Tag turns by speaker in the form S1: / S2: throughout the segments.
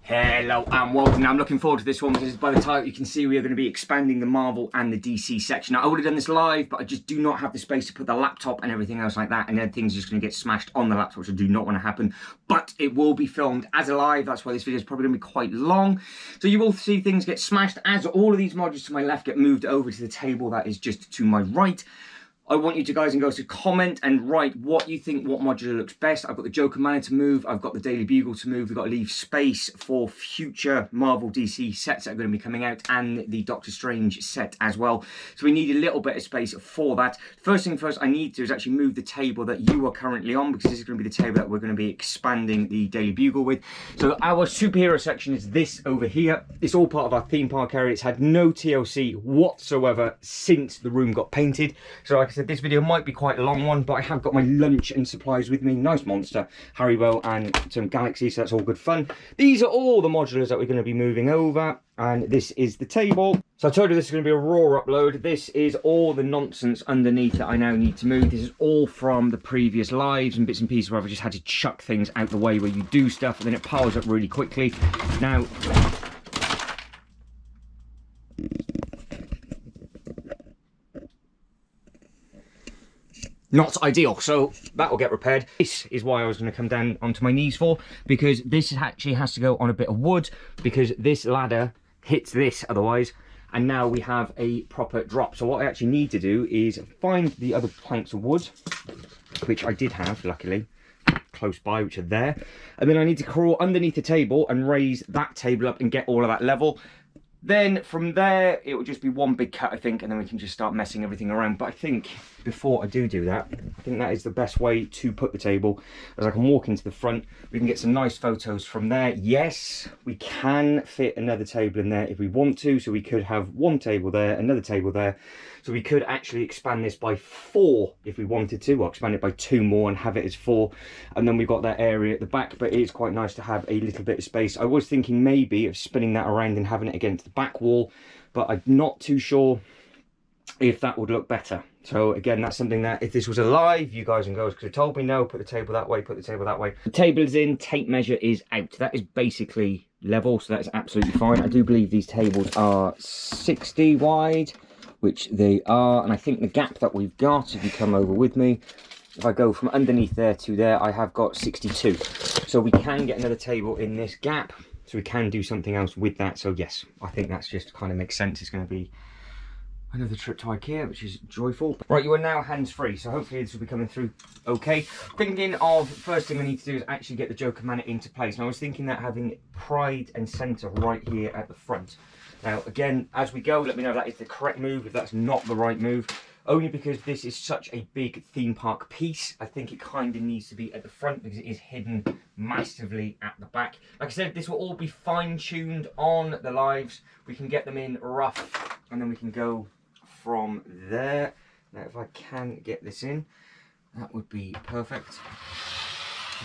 S1: Hello and welcome. Now I'm looking forward to this one because by the title you can see we are going to be expanding the Marvel and the DC section. Now I would have done this live, but I just do not have the space to put the laptop and everything else like that, and then things are just going to get smashed on the laptop, which I do not want to happen. But it will be filmed as a live. That's why this video is probably going to be quite long. So you will see things get smashed as all of these modules to my left get moved over to the table that is just to my right. I want you to guys and girls to comment and write what you think, what modular looks best. I've got the Joker Manor to move. I've got the Daily Bugle to move. We've got to leave space for future Marvel DC sets that are going to be coming out and the Doctor Strange set as well. So we need a little bit of space for that. First thing first I need to is actually move the table that you are currently on, because this is going to be the table that we're going to be expanding the Daily Bugle with. So our superhero section is this over here. It's all part of our theme park area. It's had no TLC whatsoever since the room got painted. So like I said, this video might be quite a long one, but I have got my lunch and supplies with me. Nice monster, Haribo, and some Galaxy, so that's all good fun. These are all the modulars that we're going to be moving over, and this is the table. So I told you this is going to be a raw upload. This is all the nonsense underneath that I now need to move. This is all from the previous lives and bits and pieces where I've just had to chuck things out the way where you do stuff, and then it piles up really quickly. Now, not ideal, so that will get repaired. This is why I was going to come down onto my knees for, because this actually has to go on a bit of wood, because this ladder hits this otherwise, and now we have a proper drop. So what I actually need to do is find the other planks of wood, which I did have, luckily, close by, which are there, and then I need to crawl underneath the table and raise that table up and get all of that level. Then from there it will just be one big cut, I think, and then we can just start messing everything around. But I think before I do that, I think that is the best way to put the table, as I can walk into the front. We can get some nice photos from there. Yes, we can fit another table in there if we want to, so we could have one table there, another table there. So we could actually expand this by 4 if we wanted to, or expand it by 2 more and have it as 4. And then we've got that area at the back, but it is quite nice to have a little bit of space. I was thinking maybe of spinning that around and having it against the back wall, but I'm not too sure if that would look better. So again, that's something that if this was alive, you guys and girls could have told me, no, put the table that way, put the table that way. The table is in, tape measure is out. That is basically level, so that's absolutely fine. I do believe these tables are 60 wide, which they are, and I think the gap that we've got, if you come over with me, if I go from underneath there to there, I have got 62. So we can get another table in this gap, so we can do something else with that. So yes, I think that's just kind of makes sense. It's going to be another trip to IKEA, which is joyful. Right, you are now hands-free, so hopefully this will be coming through okay. Thinking of, first thing I need to do is actually get the Joker Manor into place. And I was thinking that having pride and centre right here at the front. Now, again, as we go, let me know if that is the correct move, if that's not the right move. Only because this is such a big theme park piece, I think it kind of needs to be at the front because it is hidden massively at the back. Like I said, this will all be fine-tuned on the lives. We can get them in rough, and then we can go from there. Now, if I can get this in, that would be perfect,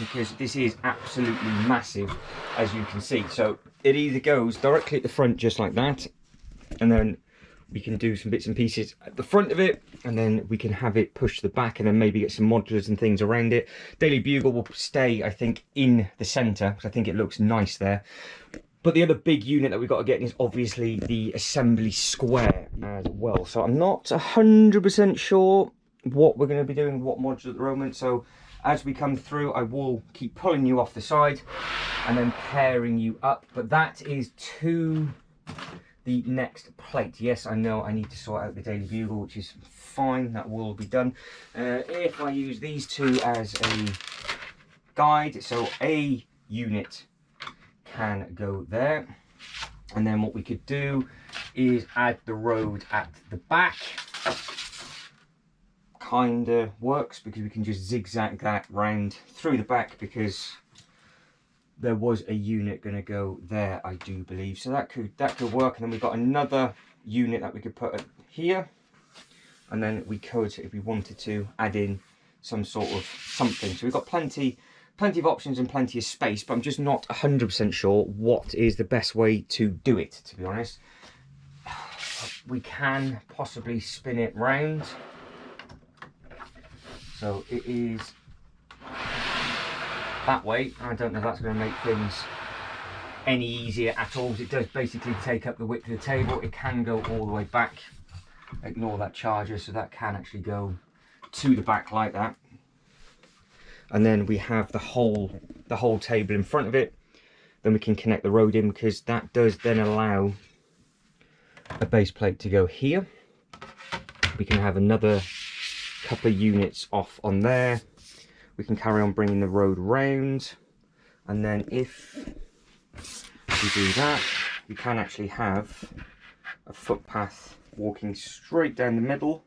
S1: because this is absolutely massive, as you can see. So it either goes directly at the front just like that, and then we can do some bits and pieces at the front of it, and then we can have it push to the back, and then maybe get some modulars and things around it. Daily Bugle will stay, I think, in the centre, because I think it looks nice there. But the other big unit that we've got to get is obviously the assembly square as well. So I'm not 100% sure what we're going to be doing, what modular at the moment. So as we come through, I will keep pulling you off the side and then pairing you up. But that is to the next plate. Yes, I know I need to sort out the Daily Bugle, which is fine. That will be done. If I use these two as a guide, so a unit can go there, and then what we could do is add the road at the back. Kinda works because we can just zigzag that round through the back, because there was a unit going to go there, I do believe. So that could work. And then we've got another unit that we could put here, and then we could, if we wanted to, add in some sort of something. So we've got plenty of options and plenty of space, but I'm just not 100% sure what is the best way to do it, to be honest. We can possibly spin it round, so it is that way. I don't know if that's going to make things any easier at all. It does basically take up the width of the table. It can go all the way back. Ignore that charger, so that can actually go to the back like that. And then we have the whole table in front of it. Then we can connect the road in, because that does then allow a base plate to go here. We can have another couple of units off on there. We can carry on bringing the road round, and then if we do that, we can actually have a footpath walking straight down the middle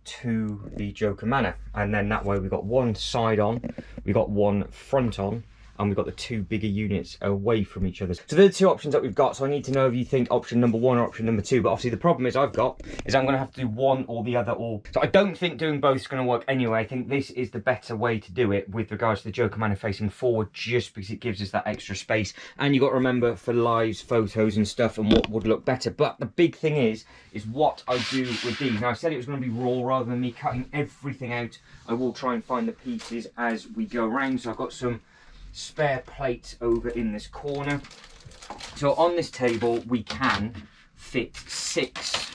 S1: to the Joker Manor, and then that way we've got one side on, we've got one front on, and we've got the two bigger units away from each other. So they're the two options that we've got. So I need to know if you think option number 1 or option number 2. But obviously the problem is I'm going to have to do one or the other. So I don't think doing both is going to work anyway. I think this is the better way to do it with regards to the Joker Manor facing forward, just because it gives us that extra space. And you've got to remember for lives, photos and stuff, and what would look better. But the big thing is what I do with these. Now I said it was going to be raw rather than me cutting everything out. I will try and find the pieces as we go around. So I've got some spare plate over in this corner. So on this table we can fit 6,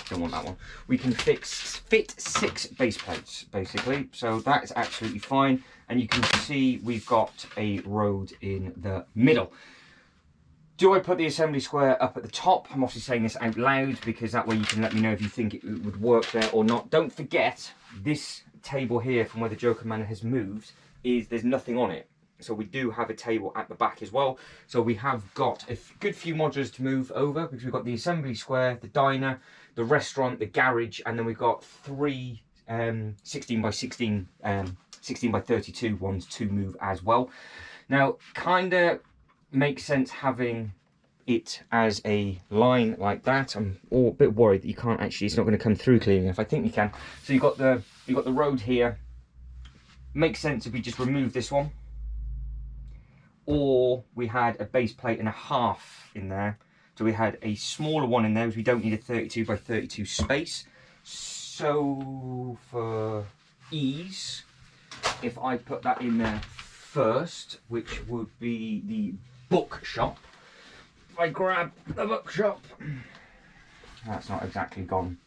S1: don't want that one, we can fit 6 base plates basically, so that's absolutely fine. And you can see we've got a road in the middle. Do I put the assembly square up at the top? I'm obviously saying this out loud because that way you can let me know if you think it would work there or not. Don't forget, this table here from where the Joker Manor has moved, there's nothing on it. So we do have a table at the back as well. So we have got a good few modulars to move over, because we've got the assembly square, the diner, the restaurant, the garage, and then we've got 3 16 by 16, 16 by 32 ones to move as well. Now, kind of makes sense having it as a line like that. I'm a bit worried that you can't actually, it's not going to come through clearly enough. I think you can. So you've got the road here. Makes sense if we just remove this one, or we had a base plate and a half in there. So we had a smaller one in there, because we don't need a 32 by 32 space. So for ease, if I put that in there first, which would be the bookshop. If I grab the bookshop, that's not exactly gone.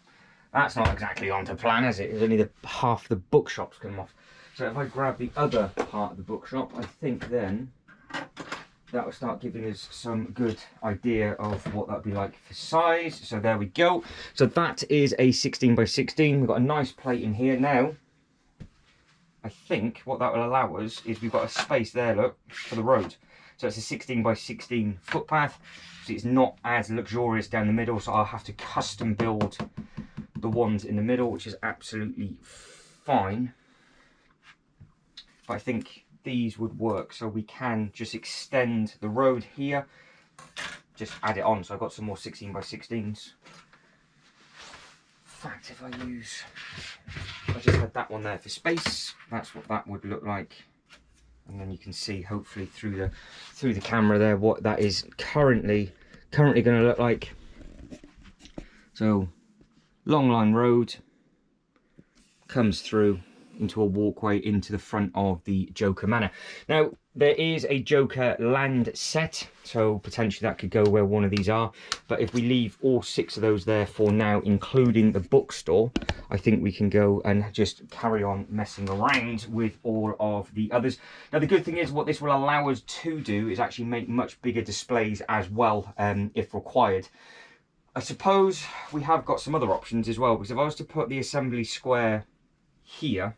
S1: That's not exactly on to plan, is it? It's only half the bookshop's come off. So if I grab the other part of the bookshop, I think then that will start giving us some good idea of what that would be like for size. So there we go. So that is a 16 by 16. We've got a nice plate in here. Now, I think what that will allow us is we've got a space there, look, for the road. So it's a 16 by 16 footpath. So it's not as luxurious down the middle. So I'll have to custom build the ones in the middle, which is absolutely fine. But I think these would work, so we can just extend the road here, just add it on. So I've got some more 16 by 16s. In fact, if I just had that one there for space, that's what that would look like. And then you can see hopefully through the camera there what that is currently going to look like. So long line road comes through into a walkway into the front of the Joker Manor. Now, there is a Joker land set, so potentially that could go where one of these are. But if we leave all 6 of those there for now, including the bookstore, I think we can go and just carry on messing around with all of the others. Now, the good thing is what this will allow us to do is actually make much bigger displays as well, if required. I suppose we have got some other options as well, because if I was to put the assembly square here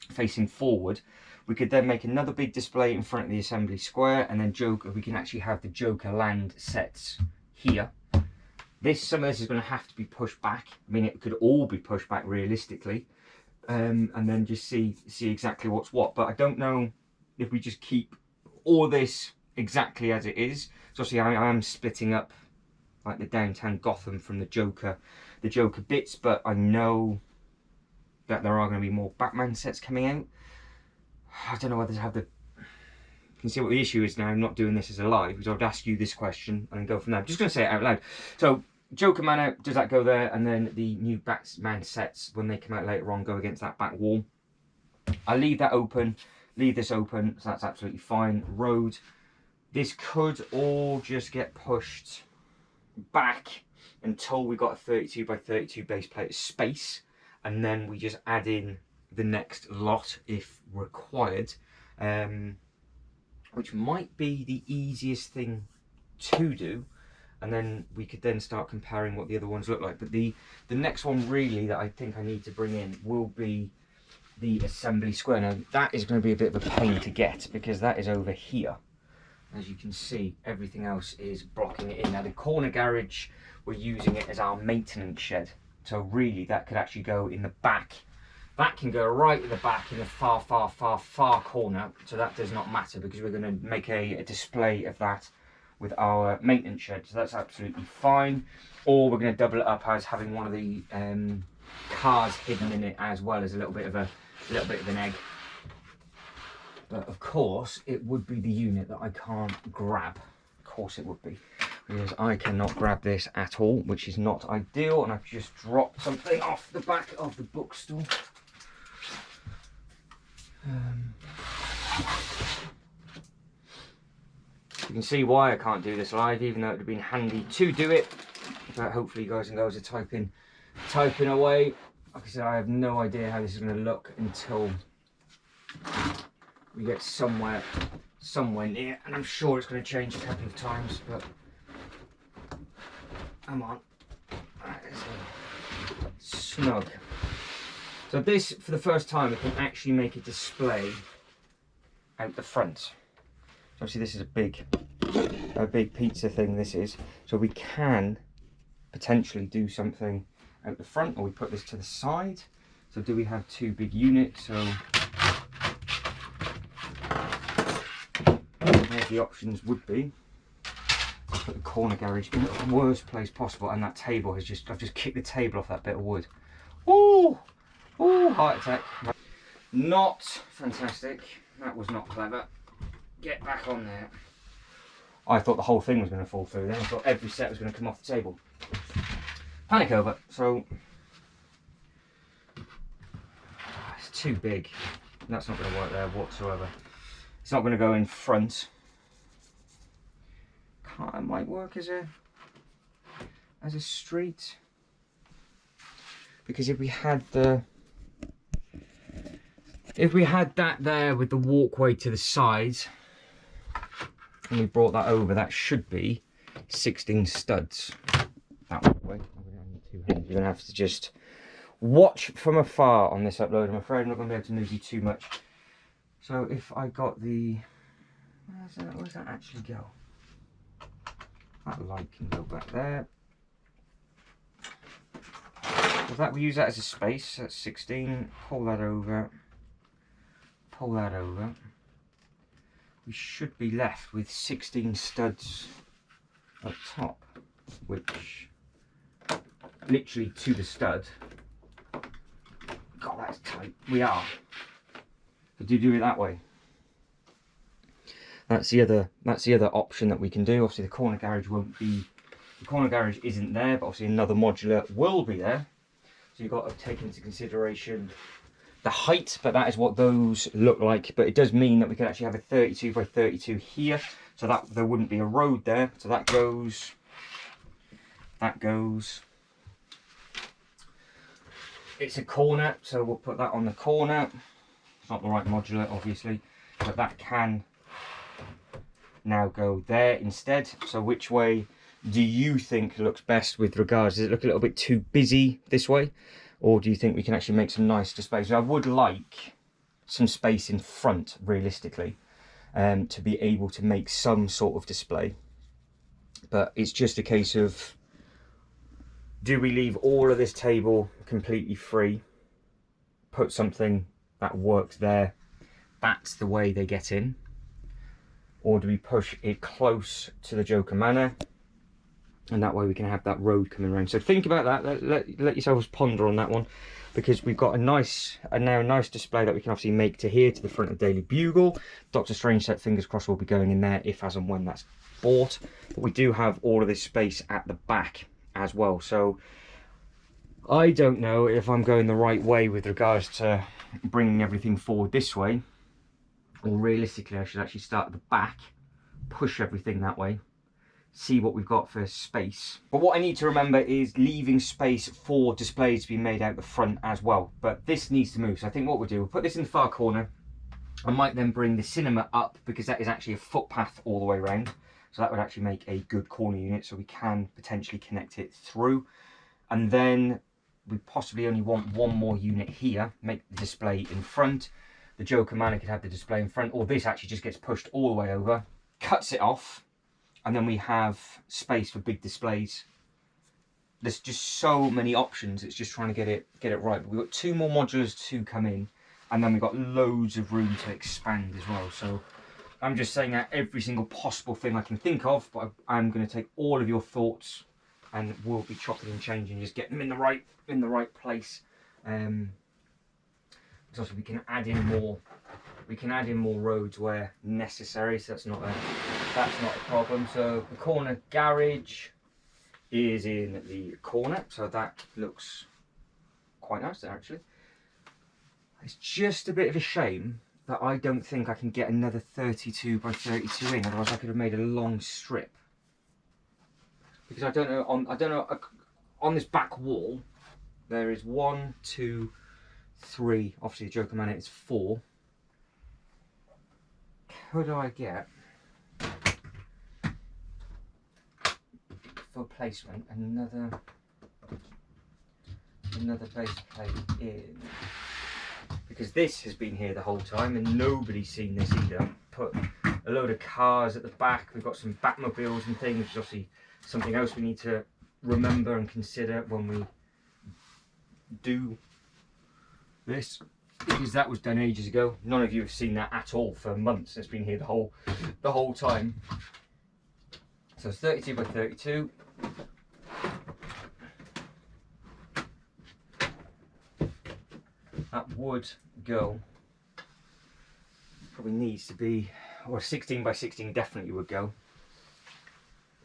S1: facing forward, we could then make another big display in front of the assembly square, and then we can actually have the Joker land sets here. Some of this is going to have to be pushed back. I mean, it could all be pushed back realistically, and then just see exactly what's what. But I don't know if we just keep all this exactly as it is. So obviously I am splitting up like the downtown Gotham from the Joker bits, but I know that there are going to be more Batman sets coming out. I don't know whether to have you can see what the issue is now. I'm not doing this as a live, because I would ask you this question and then go from there. I'm just going to say it out loud. So Joker Manor, does that go there? And then the new Batman sets, when they come out later on, go against that back wall. I'll leave that open, leave this open, so that's absolutely fine. Road This could all just get pushed back until we got a 32 by 32 base plate of space, and then we just add in the next lot if required, which might be the easiest thing to do, and then we could then start comparing what the other ones look like. But the next one really that I think I need to bring in will be the assembly square. Now that is going to be a bit of a pain to get because that is over here. As you can see, everything else is blocking it in. Now the corner garage, we're using it as our maintenance shed, so really that could actually go in the back. That can go right in the back in the far corner, so that does not matter because we're going to make a display of that with our maintenance shed, so that's absolutely fine. Or we're going to double it up as having one of the cars hidden in it, as well as a little bit of an egg. But of course it would be the unit that I can't grab. Of course it would be, because I cannot grab this at all, which is not ideal. And I've just dropped something off the back of the bookstore. You can see why I can't do this live, even though it would have been handy to do it. But hopefully you guys and girls are typing away. Like I said, I have no idea how this is going to look until we get somewhere near, and I'm sure it's going to change a couple of times, but come on, that is snug. So this, for the first time, we can actually make a display out the front. So obviously this is a big pizza thing, this is, so we can potentially do something out the front, or we put this to the side. So do we have two big units? So the options would be put the corner garage in the worst place possible, and that table has I've just kicked the table off that bit of wood. Ooh, heart attack. Not fantastic. That was not clever. Get back on there. I thought the whole thing was going to fall through then. I thought every set was going to come off the table. Panic over. So it's too big. That's not going to work there whatsoever. It's not going to go in front. It might work as a street, because if we had that there with the walkway to the sides, and we brought that over, that should be 16 studs that way. You're going to have to just watch from afar on this upload. I'm afraid I'm not going to be able to move you too much. So if I got the, where does that actually go? That light can go back there. So that, we use that as a space. That's 16. Pull that over. Pull that over. We should be left with 16 studs up top, which literally to the stud. God, that's tight. We are. But do it that way. That's the other option that we can do. Obviously the corner garage won't be, the corner garage isn't there, but obviously another modular will be there. So you've got to take into consideration the height, but that is what those look like. But it does mean that we can actually have a 32 by 32 here, so that there wouldn't be a road there. So that goes. It's a corner, so we'll put that on the corner. It's not the right modular, obviously, but that can now go there instead. So which way do you think looks best with regards? Does it look a little bit too busy this way, or do you think we can actually make some nice displays? So I would like some space in front, realistically, to be able to make some sort of display. But it's just a case of, do we leave all of this table completely free, put something that works there, that's the way they get in? Or do we push it close to the Joker Manor, and that way we can have that road coming around? So think about that. Let yourselves ponder on that one, because we've got a nice display that we can obviously make to here, to the front of Daily Bugle. Doctor Strange set, fingers crossed, will be going in there if, as and when that's bought. But we do have all of this space at the back as well. So I don't know if I'm going the right way with regards to bringing everything forward this way, or realistically I should actually start at the back, push everything that way, see what we've got for space. But what I need to remember is leaving space for displays to be made out the front as well. But this needs to move, so I think what we'll do, we'll put this in the far corner. I might then bring the cinema up, because that is actually a footpath all the way around. So that would actually make a good corner unit, so we can potentially connect it through. And then we possibly only want one more unit here, make the display in front. The Joker Manor could have the display in front, or this actually just gets pushed all the way over, cuts it off, and then we have space for big displays. There's just so many options, it's just trying to get it right. But we've got 2 more modulars to come in, and then we've got loads of room to expand as well. So I'm just saying out every single possible thing I can think of, but I'm going to take all of your thoughts and we'll be chopping and changing, just getting them in the right place. Also, we can add in more. We can add in more roads where necessary, so that's not a problem. So the corner garage is in the corner, so that looks quite nice there actually. It's just a bit of a shame that I don't think I can get another 32 by 32 in, otherwise I could have made a long strip. Because I don't know on this back wall there is 1, 2, 3. Obviously the Joker Manor is 4. Could I get, for placement, another base plate in? Because this has been here the whole time and nobody's seen this either. Put a load of cars at the back. We've got some Batmobiles and things, which is obviously something else we need to remember and consider when we do this, because that was done ages ago. None of you have seen that at all for months. It's been here the whole time. So it's 32 by 32. That would go, probably needs to be, or 16 by 16 definitely would go,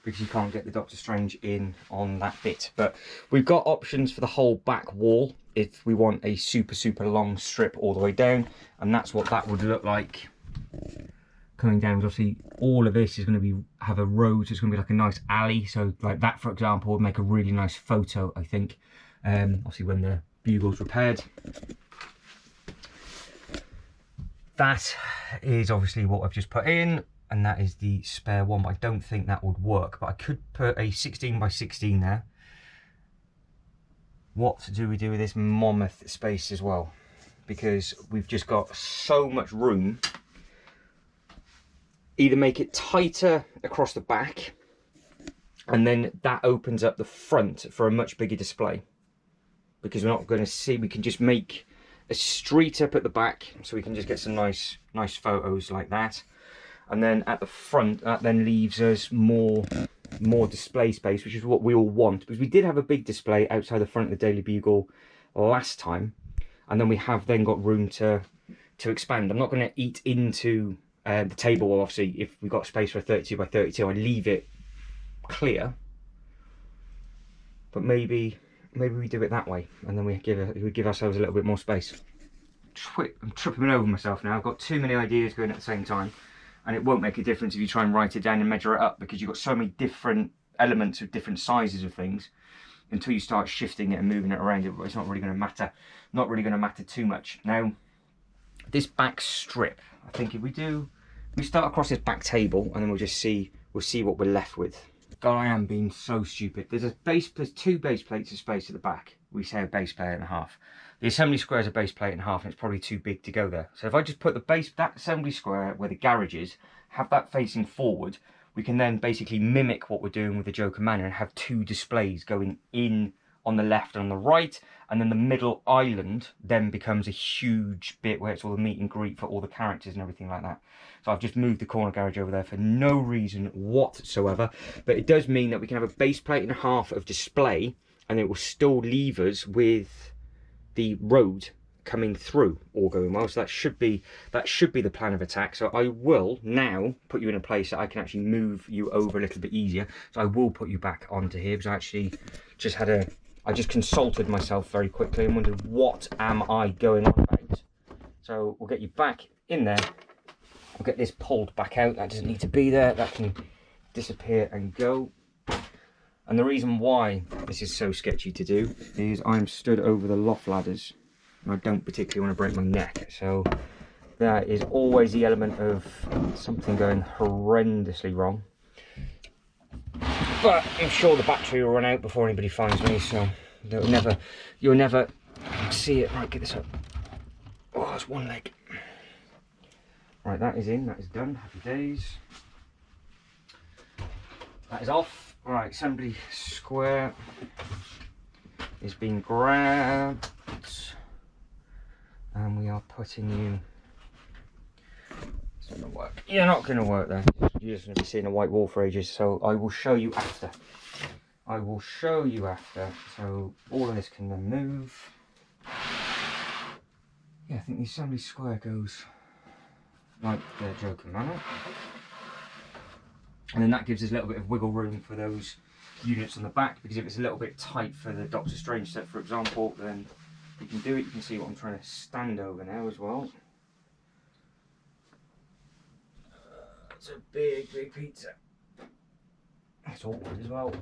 S1: because you can't get the Doctor Strange in on that bit. But we've got options for the whole back wall if we want a super long strip all the way down, and that's what that would look like coming down. Obviously all of this is going to have a road, so it's going to be like a nice alley. So like that, for example, would make a really nice photo, I think. Obviously when the bugle's repaired. That is obviously what I've just put in, and that is the spare one, but I don't think that would work. But I could put a 16 by 16 there. What do we do with this mammoth space as well? Because we've just got so much room. Either make it tighter across the back, and then that opens up the front for a much bigger display. Because we're not going to see, we can just make a street up at the back, so we can just get some nice photos like that. And then at the front, that then leaves us more display space, which is what we all want, because we did have a big display outside the front of the Daily Bugle last time, and then we have then got room to expand. I'm not going to eat into the table. Obviously, if we've got space for a 32 by 32, I leave it clear, but maybe we do it that way, and then we give ourselves a little bit more space. I'm tripping over myself now. I've got too many ideas going at the same time, and it won't make a difference if you try and write it down and measure it up, because you've got so many different elements of different sizes of things. Until you start shifting it and moving it around, it's not really going to matter. Not really going to matter too much. Now, this back strip, I think if we start across this back table, and then we'll see what we're left with. God, I am being so stupid. There's 2 base plates of space at the back. We say a base plate and a half. The assembly square is a base plate and a half, and it's probably too big to go there. So if I just put that assembly square where the garage is, have that facing forward, we can then basically mimic what we're doing with the Joker Manor and have 2 displays going in on the left and on the right, and then the middle island then becomes a huge bit where it's all the meet and greet for all the characters and everything like that. So I've just moved the corner garage over there for no reason whatsoever, but it does mean that we can have a base plate and a half of display, and it will still leave us with the road coming through, all going well. So that should be the plan of attack. So I will now put you in a place that I can actually move you over a little bit easier. So I will put you back onto here, because I actually just I just consulted myself very quickly and wondered, what am I going on about? So we'll get you back in there, I'll get this pulled back out. That doesn't need to be there. That can disappear and go. And the reason why this is so sketchy to do is I'm stood over the loft ladders and I don't particularly want to break my neck. So there is always the element of something going horrendously wrong. But I'm sure the battery will run out before anybody finds me, so you'll never see it. Right, get this up. Oh, that's one leg. Right, that is in, that is done. Happy days. That is off. Right, assembly square is being grabbed. And we are putting you... It's not going to work. You're not going to work there. You're just going to be seeing a white wall for ages, so I will show you after. I will show you after. So all of this can then move. Yeah, I think the assembly square goes like the Joker Manor. And then that gives us a little bit of wiggle room for those units on the back, because if it's a little bit tight for the Doctor Strange set, for example, then you can do it. You can see what I'm trying to stand over now as well. It's a big, big pizza. It's awkward as well.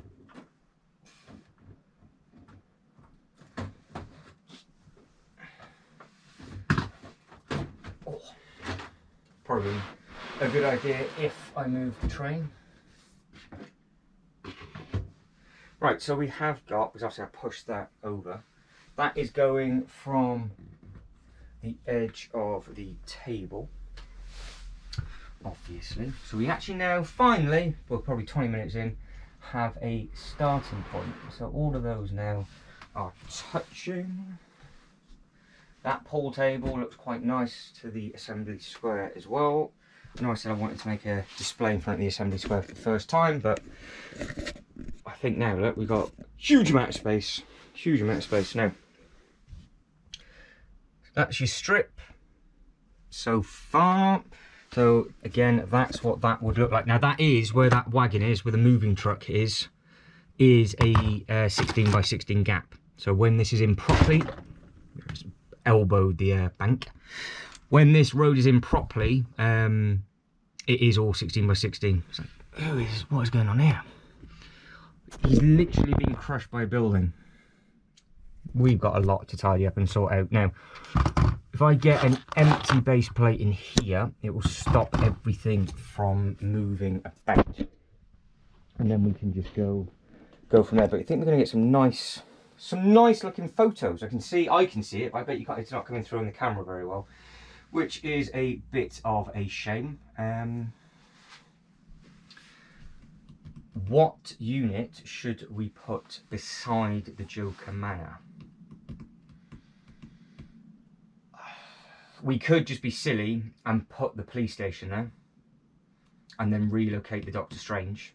S1: Oh. Probably a good idea if I move the train. Right, so we have got, because obviously I pushed that over, that is going from the edge of the table, obviously. So we actually now finally, well, probably 20 minutes in, have a starting point. So all of those now are touching. That pool table looks quite nice to the assembly square as well. I know I said I wanted to make a display in front of the assembly square for the first time, but I think now, look, we've got huge amount of space. Huge amount of space now. That's your strip so far. So again, that's what that would look like. Now that is where that wagon is, where the moving truck is a 16 by 16 gap. So when this is in properly, elbowed the bank. When this road is in properly, it is all 16 by 16. It's like, what is going on here? He's literally being crushed by a building. We've got a lot to tidy up and sort out. Now, if I get an empty base plate in here, it will stop everything from moving about. And then we can just go from there. But I think we're going to get some nice looking photos. I can see it, but I bet you can't, it's not coming through on the camera very well, which is a bit of a shame. What unit should we put beside the Joker Manor? We could just be silly and put the police station there and then relocate the Doctor Strange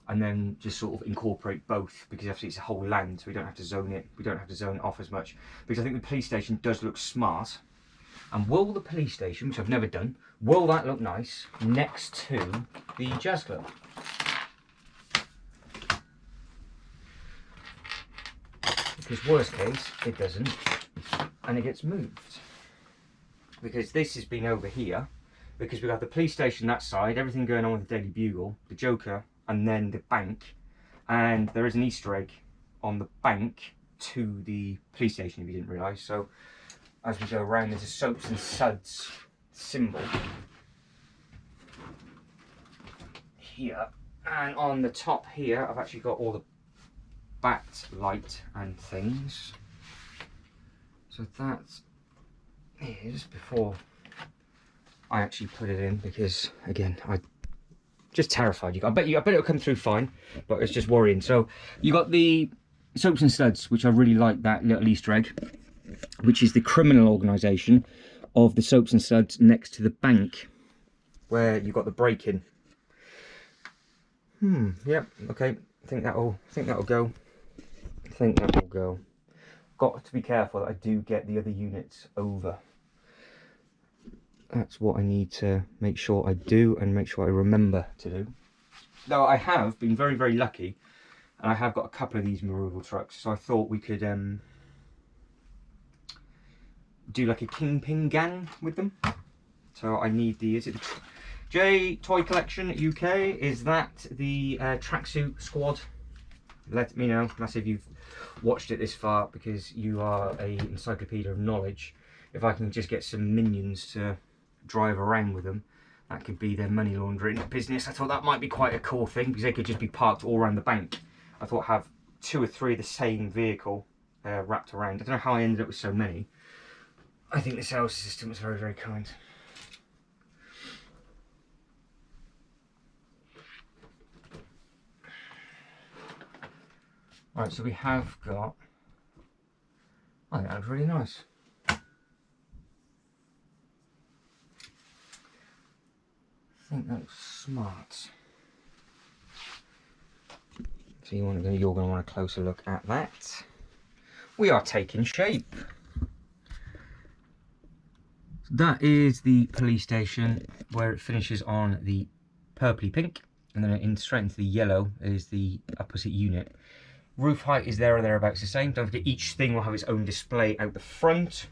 S1: and then just sort of incorporate both, because obviously it's a whole land, so we don't have to zone it. We don't have to zone it off as much, because I think the police station does look smart. And will the police station, which I've never done, will that look nice next to the jazz club? Because worst case, it doesn't, and it gets moved. Because this has been over here, because we have the police station that side, everything going on with the Daily Bugle, the Joker, and then the bank. And there is an Easter egg on the bank to the police station, if you didn't realise. So as we go around, there's a soaps and suds symbol here. And on the top here, I've actually got all the backlight and things. So that is before I actually put it in, because again, I just terrified. I bet it'll come through fine, but it's just worrying. So you got the soaps and studs, which I really like, that little Easter egg, which is the criminal organisation of the soaps and studs next to the bank, where you got the break-in. Yep, okay. I think that'll go. I think that will go. Got to be careful that I do get the other units over. That's what I need to make sure I do, and make sure I remember to do. Though I have been very, very lucky, and I have got a couple of these removal trucks, so I thought we could do like a kingpin gang with them. So I need the, is it the J Toy Collection UK? Is that the tracksuit squad? Let me know. That's if you've watched it this far, because you are a encyclopedia of knowledge. If I can just get some minions to drive around with them, that could be their money laundering business. I thought that might be quite a cool thing, because they could just be parked all around the bank. I thought have 2 or 3 of the same vehicle wrapped around. I don't know how I ended up with so many. I think the sales system was very, very kind. Right, so we have got, I think that looks really nice. I think that looks smart. So you're going to want a closer look at that. We are taking shape. That is the police station, where it finishes on the purpley pink, and then straight into the yellow is the opposite unit. Roof height is there or thereabouts the same. Don't forget, each thing will have its own display out the front.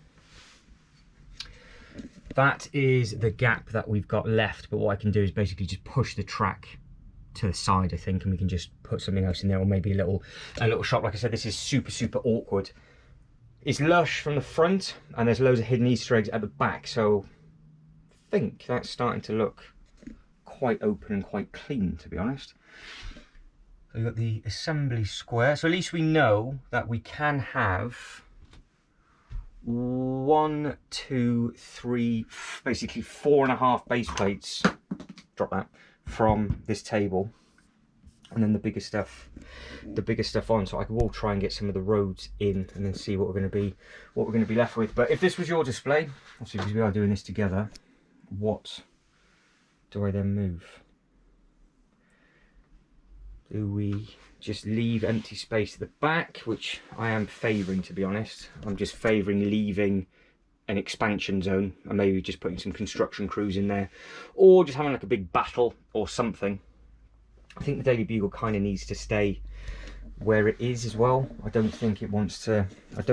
S1: That is the gap that we've got left, but what I can do is basically just push the track to the side, I think, and we can just put something else in there, or maybe a little shop. Like I said, this is super, super awkward. It's lush from the front, and there's loads of hidden Easter eggs at the back, so I think that's starting to look quite open and quite clean, to be honest. So we've got the assembly square, so at least we know that we can have 1, 2, 3, basically 4.5 base plates, drop that, from this table, and then the bigger stuff on. So I will try and get some of the roads in, and then see what we're going to be left with. But if this was your display, obviously because we are doing this together, what do I then move? Do we just leave empty space at the back, which I am favouring, to be honest. I'm just favouring leaving an expansion zone, and maybe just putting some construction crews in there, or just having like a big battle or something. I think the Daily Bugle kind of needs to stay where it is as well. I don't think it wants to because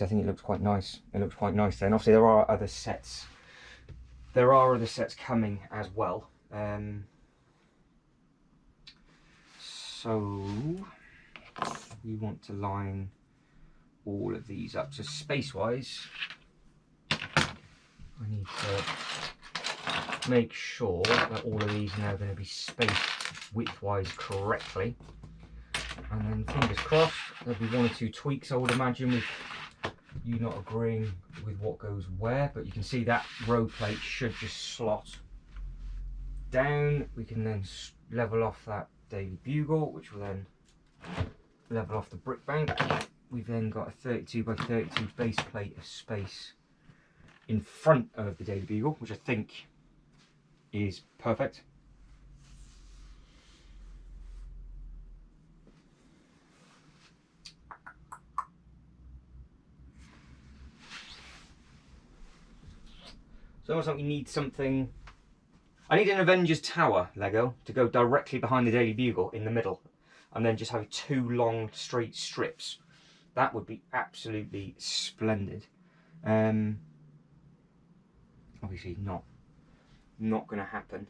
S1: I think it looks quite nice. It looks quite nice there. And obviously there are other sets coming as well. So we want to line all of these up. So space wise, I need to make sure that all of these are now going to be spaced width wise correctly, and then fingers crossed there'll be 1 or 2 tweaks, I would imagine, with you not agreeing with what goes where. But you can see that road plate should just slot down. We can then level off that Daily Bugle, which will then level off the brick bank. We've then got a 32 by 32 base plate of space in front of the Daily Bugle, which I think is perfect. So almost like we need something. I need an Avengers Tower Lego to go directly behind the Daily Bugle in the middle, and then just have 2 long straight strips. That would be absolutely splendid. Obviously not going to happen.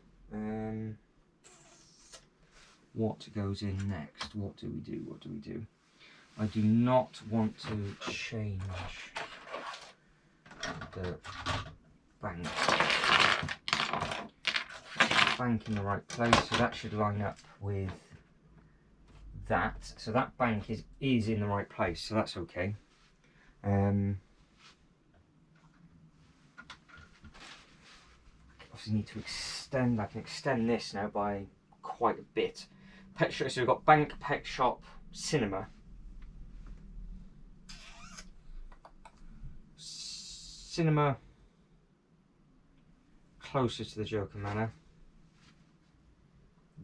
S1: What goes in next? What do we do? I do not want to change the bank in the right place, so that should line up with that. So that bank is in the right place, so that's okay. Obviously need to extend. I can extend this now by quite a bit. Pet shop. So we've got bank, pet shop, cinema. Cinema closer to the Joker Manor.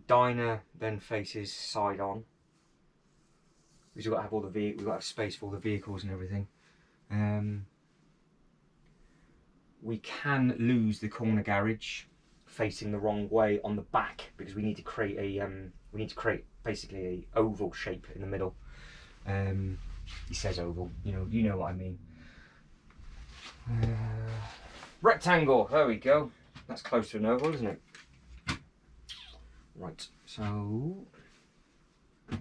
S1: Diner then faces side on, because we've got to have we've got to have space for all the vehicles and everything. We can lose the corner garage facing the wrong way on the back, because we need to create a basically a oval shape in the middle. He says oval, you know what I mean. Rectangle, there we go. That's close to an oval, isn't it? Right, so we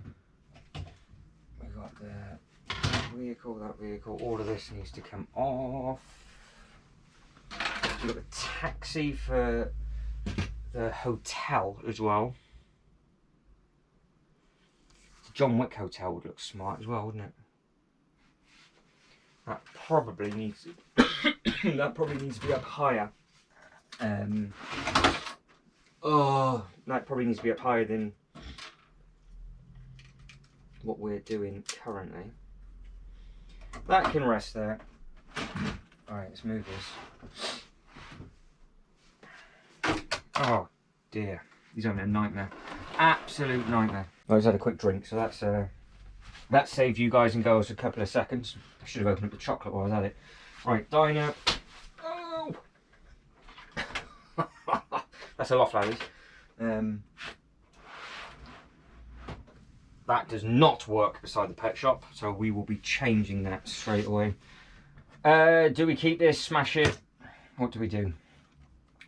S1: got that vehicle, all of this needs to come off. We've got the taxi for the hotel as well. The John Wick hotel would look smart as well, wouldn't it? That probably needs that probably needs to be up higher. Oh, that probably needs to be up higher than what we're doing currently. That can rest there. Alright, let's move this. Oh dear, he's having a nightmare. Absolute nightmare. I just had a quick drink, so that saved you guys and girls a couple of seconds. I should have opened up the chocolate while I was at it. Right, diner. Oh! That's a lot, ladies. That does not work beside the pet shop, so we will be changing that straight away. Do we keep this, smash it? What do we do?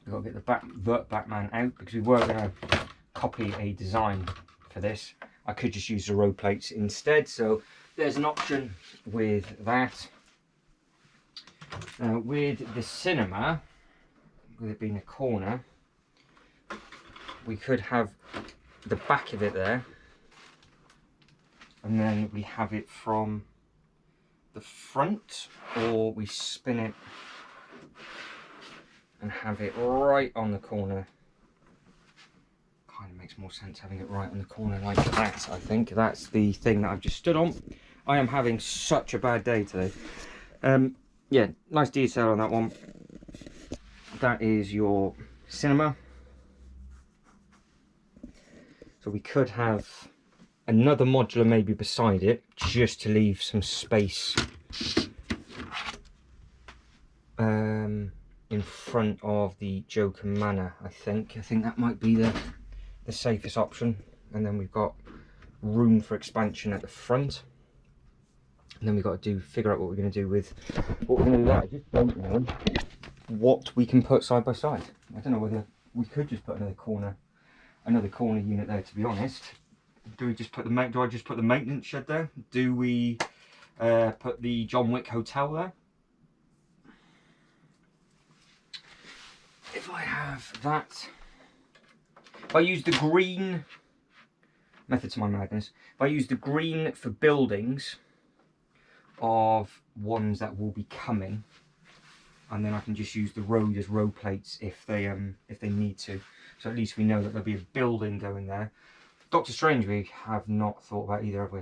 S1: We've got to get the Batman out, because we were going to copy a design for this. I could just use the row plates instead, so there's an option with that. With the cinema, with it being a corner, we could have the back of it there, and then we have it from the front, or we spin it and have it right on the corner. Kind of makes more sense having it right on the corner like that. I think that's the thing that I've just stood on. I am having such a bad day today. Yeah, nice detail on that one. That is your cinema. So we could have another modular maybe beside it, just to leave some space in front of the Joker Manor. I think that might be the safest option. And then we've got room for expansion at the front. And then we've got to figure out what we're going to do with what we're going to do there. I just don't know what we can put side by side. I don't know whether we could just put another corner unit there, to be honest. Do we just put do I just put the maintenance shed there? Do we put the John Wick hotel there? If I have that, if I use the green, method to my madness, if I use the green for buildings of ones that will be coming, and then I can just use the road as row plates if they need to. So at least we know that there'll be a building going there. Doctor Strange we have not thought about either, have we?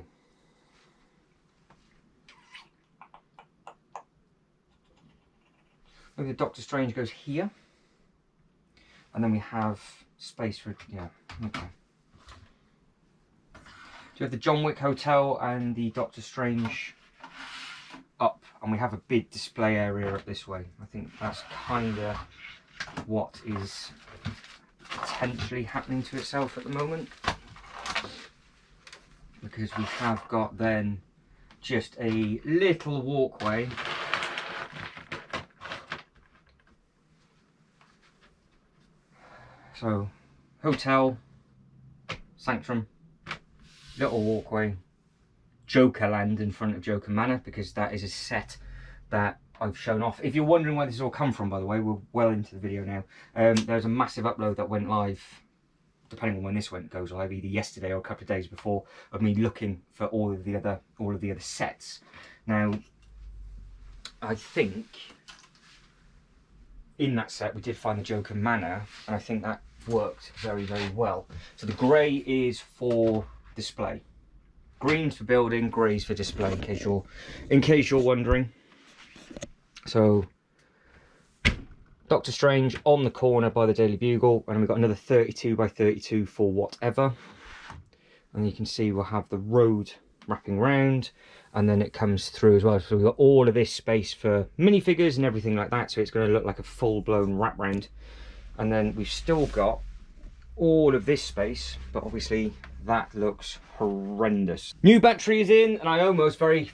S1: Maybe the Doctor Strange goes here, and then we have space for, yeah, okay. So we have the John Wick hotel and the Doctor Strange up, and we have a big display area up this way. I think that's kind of what is potentially happening to itself at the moment, because we have got then just a little walkway so hotel, sanctum, little walkway, Joker land in front of Joker Manor, because that is a set that I've shown off. If you're wondering where this has all come from, by the way, we're well into the video now. There's a massive upload that went live, depending on when this goes live, either yesterday or a couple of days before, of me looking for all of the other sets. Now, I think in that set we did find the Joker Manor, and I think that worked very, very well. So the grey is for display, green's for building, grey's for display, in case you're wondering. So Doctor Strange on the corner by the Daily Bugle, and we've got another 32 by 32 for whatever. And you can see we'll have the road wrapping round, and then it comes through as well. So we've got all of this space for minifigures and everything like that, so it's going to look like a full-blown wrap round. And then we've still got all of this space, but obviously that looks horrendous. New battery is in, and I almost very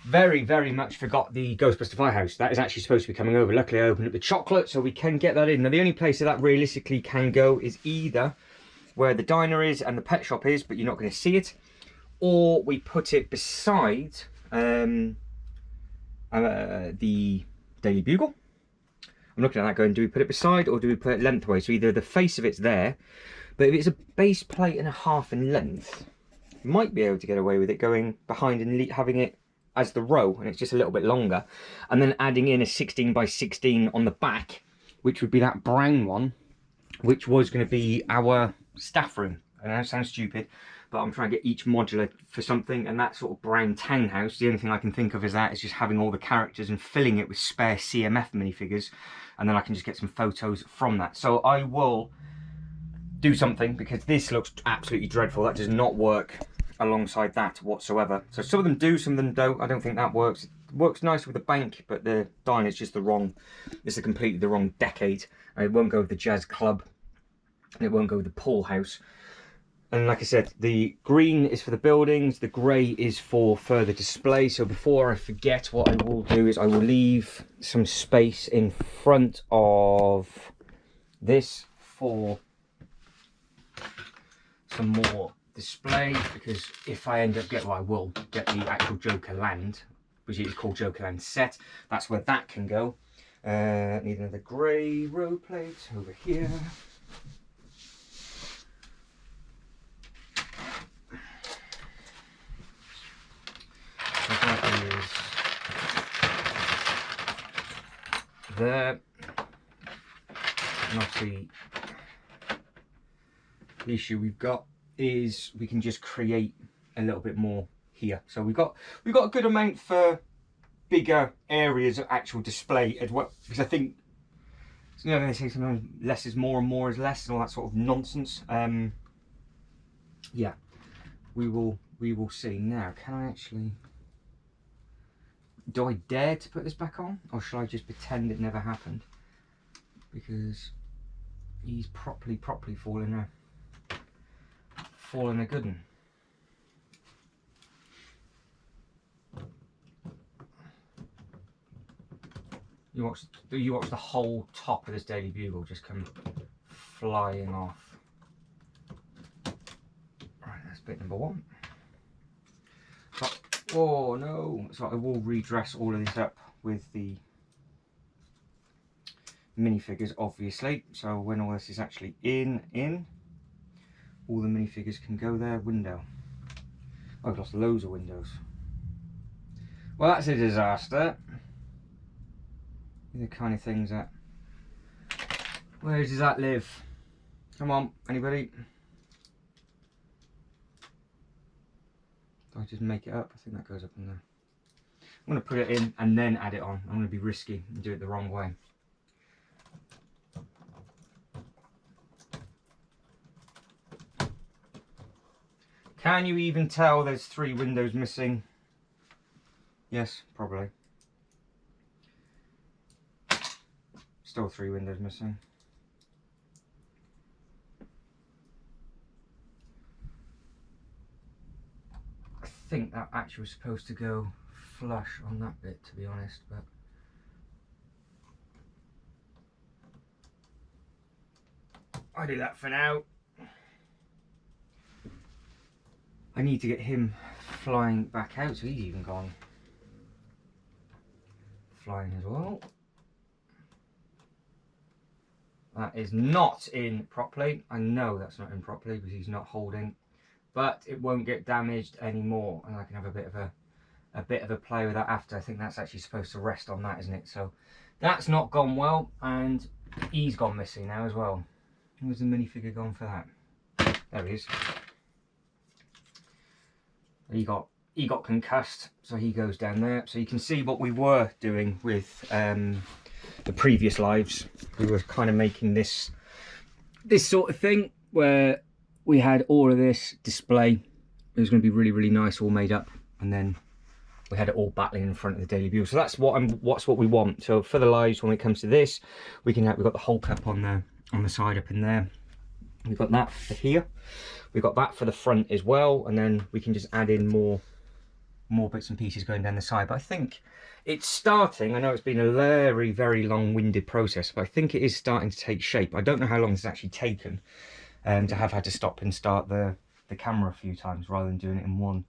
S1: much forgot the Ghostbuster firehouse. That is actually supposed to be coming over. Luckily I opened up the chocolate so we can get that in. Now the only place that realistically can go is either where the diner is and the pet shop is, but you're not going to see it, or we put it beside the Daily Bugle. I'm looking at that going, do we put it beside or do we put it lengthways? So either the face of it's there, but if it's a base plate and a half in length, you might be able to get away with it going behind and having it as the row, and it's just a little bit longer, and then adding in a 16 by 16 on the back, which would be that brown one, which was going to be our staff room. I know it sounds stupid, but I'm trying to get each modular for something, and that sort of brown townhouse, the only thing I can think of is that is just having all the characters and filling it with spare CMF minifigures, and then I can just get some photos from that. So I will do something, because this looks absolutely dreadful. That does not work alongside that whatsoever. So some of them do, some of them don't. I don't think that works. It works nice with the bank, but the diner is just the wrong, it's completely the wrong decade. And it won't go with the jazz club, and it won't go with the pool house. And like I said, the green is for the buildings, the grey is for further display. So before I forget, what I will do is I will leave some space in front of this for some more display, because if I end up getting, well, I will get the actual Joker Land, which is called Joker Land set. That's where that can go. Need another grey row plate over here. So that is there. And obviously the issue we've got is we can just create a little bit more here. So we've got a good amount for bigger areas of actual display as well, because I think, you know, they say sometimes less is more and more is less and all that sort of nonsense. Yeah, we will see. Now, can I actually, do I dare to put this back on, or should I just pretend it never happened? Because he's properly falling a good one. You watch the whole top of this Daily Bugle just come flying off. Right, that's bit number one. So, oh no! So I will redress all of this up with the minifigures, obviously. So when all this is actually in, all the minifigures can go there. Window. I've lost loads of windows. Well, that's a disaster. These are the kind of things that, where does that live? Come on, anybody? Do I just make it up? I think that goes up in there. I'm going to put it in and then add it on. I'm going to be risky and do it the wrong way. Can you even tell there's 3 windows missing? Yes, probably. Still 3 windows missing. I think that actually was supposed to go flush on that bit, to be honest, but I'll do that for now. I need to get him flying back out, so he's even gone flying as well. That is not in properly. I know that's not in properly because he's not holding, but it won't get damaged anymore, and I can have a bit of a play with that after. I think that's actually supposed to rest on that, isn't it? So that's not gone well, and he's gone missing now as well. Where's the minifigure gone for that? There he is. He got concussed, so he goes down there. So you can see what we were doing with the previous lives. We were kind of making this sort of thing where we had all of this display. It was going to be really nice, all made up, and then we had it all battling in front of the Daily Bugle. So that's what we want. So for the lives, when it comes to this, we've got the Hulk up on the side up in there. We've got that for here. We've got that for the front as well, and then we can just add in more bits and pieces going down the side. But I think it's starting. I know it's been a very, very long-winded process, but I think it is starting to take shape. I don't know how long it's actually taken to have had to stop and start the camera a few times rather than doing it in one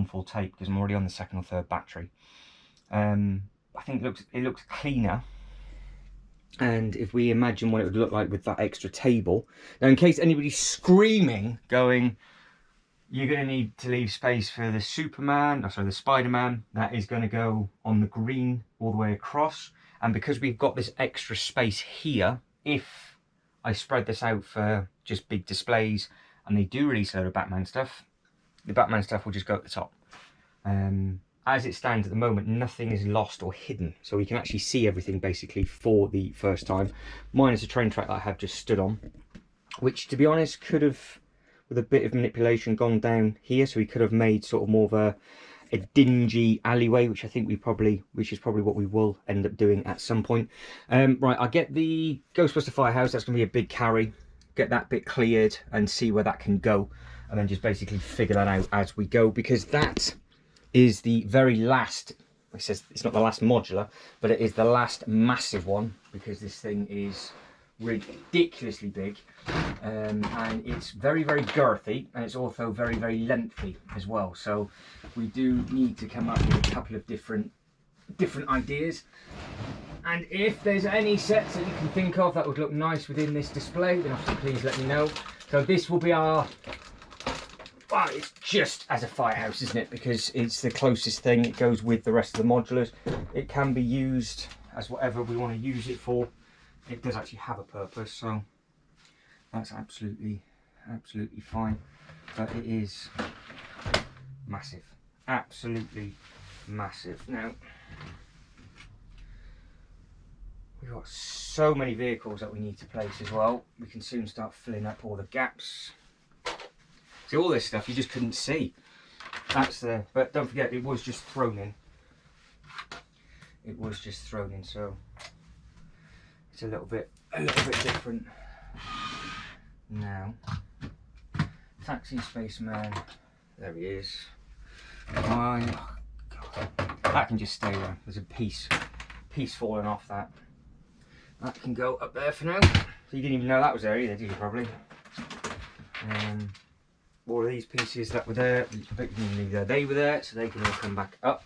S1: full take, because I'm already on the second or third battery. I think it looks cleaner. And if we imagine what it would look like with that extra table. Now, in case anybody's screaming, going, you're going to need to leave space for the the Spider-Man. That is going to go on the green all the way across. And because we've got this extra space here, if I spread this out for just big displays and they do release a load of Batman stuff, the Batman stuff will just go at the top. As it stands at the moment, nothing is lost or hidden, so we can actually see everything basically for the first time, minus a train track that I have just stood on, which, to be honest, could have, with a bit of manipulation, gone down here, so we could have made sort of more of a dingy alleyway, which I think which is probably what we will end up doing at some point. Right, I'll get the Ghostbuster firehouse. That's going to be a big carry. Get that bit cleared and see where that can go, and then just basically figure that out as we go, because that is the very last, it says it's not the last modular, but it is the last massive one, because this thing is ridiculously big, and it's very, very girthy, and it's also very, very lengthy as well. So we do need to come up with a couple of different ideas, and if there's any sets that you can think of that would look nice within this display, then obviously please let me know. So this will be our, well, it's just as a firehouse, isn't it? Because it's the closest thing. It goes with the rest of the modulars. It can be used as whatever we want to use it for. It does actually have a purpose, so that's absolutely fine. But it is massive, absolutely massive. Now, we've got so many vehicles that we need to place as well. We can soon start filling up all the gaps. See, all this stuff you just couldn't see. But don't forget, it was just thrown in. It was just thrown in, so it's a little bit different now. Taxi spaceman, there he is. Oh, God. That can just stay there. There's a piece falling off that. That can go up there for now. So you didn't even know that was there either, did you? Probably. All of these pieces that were there, they were there, so they can all come back up.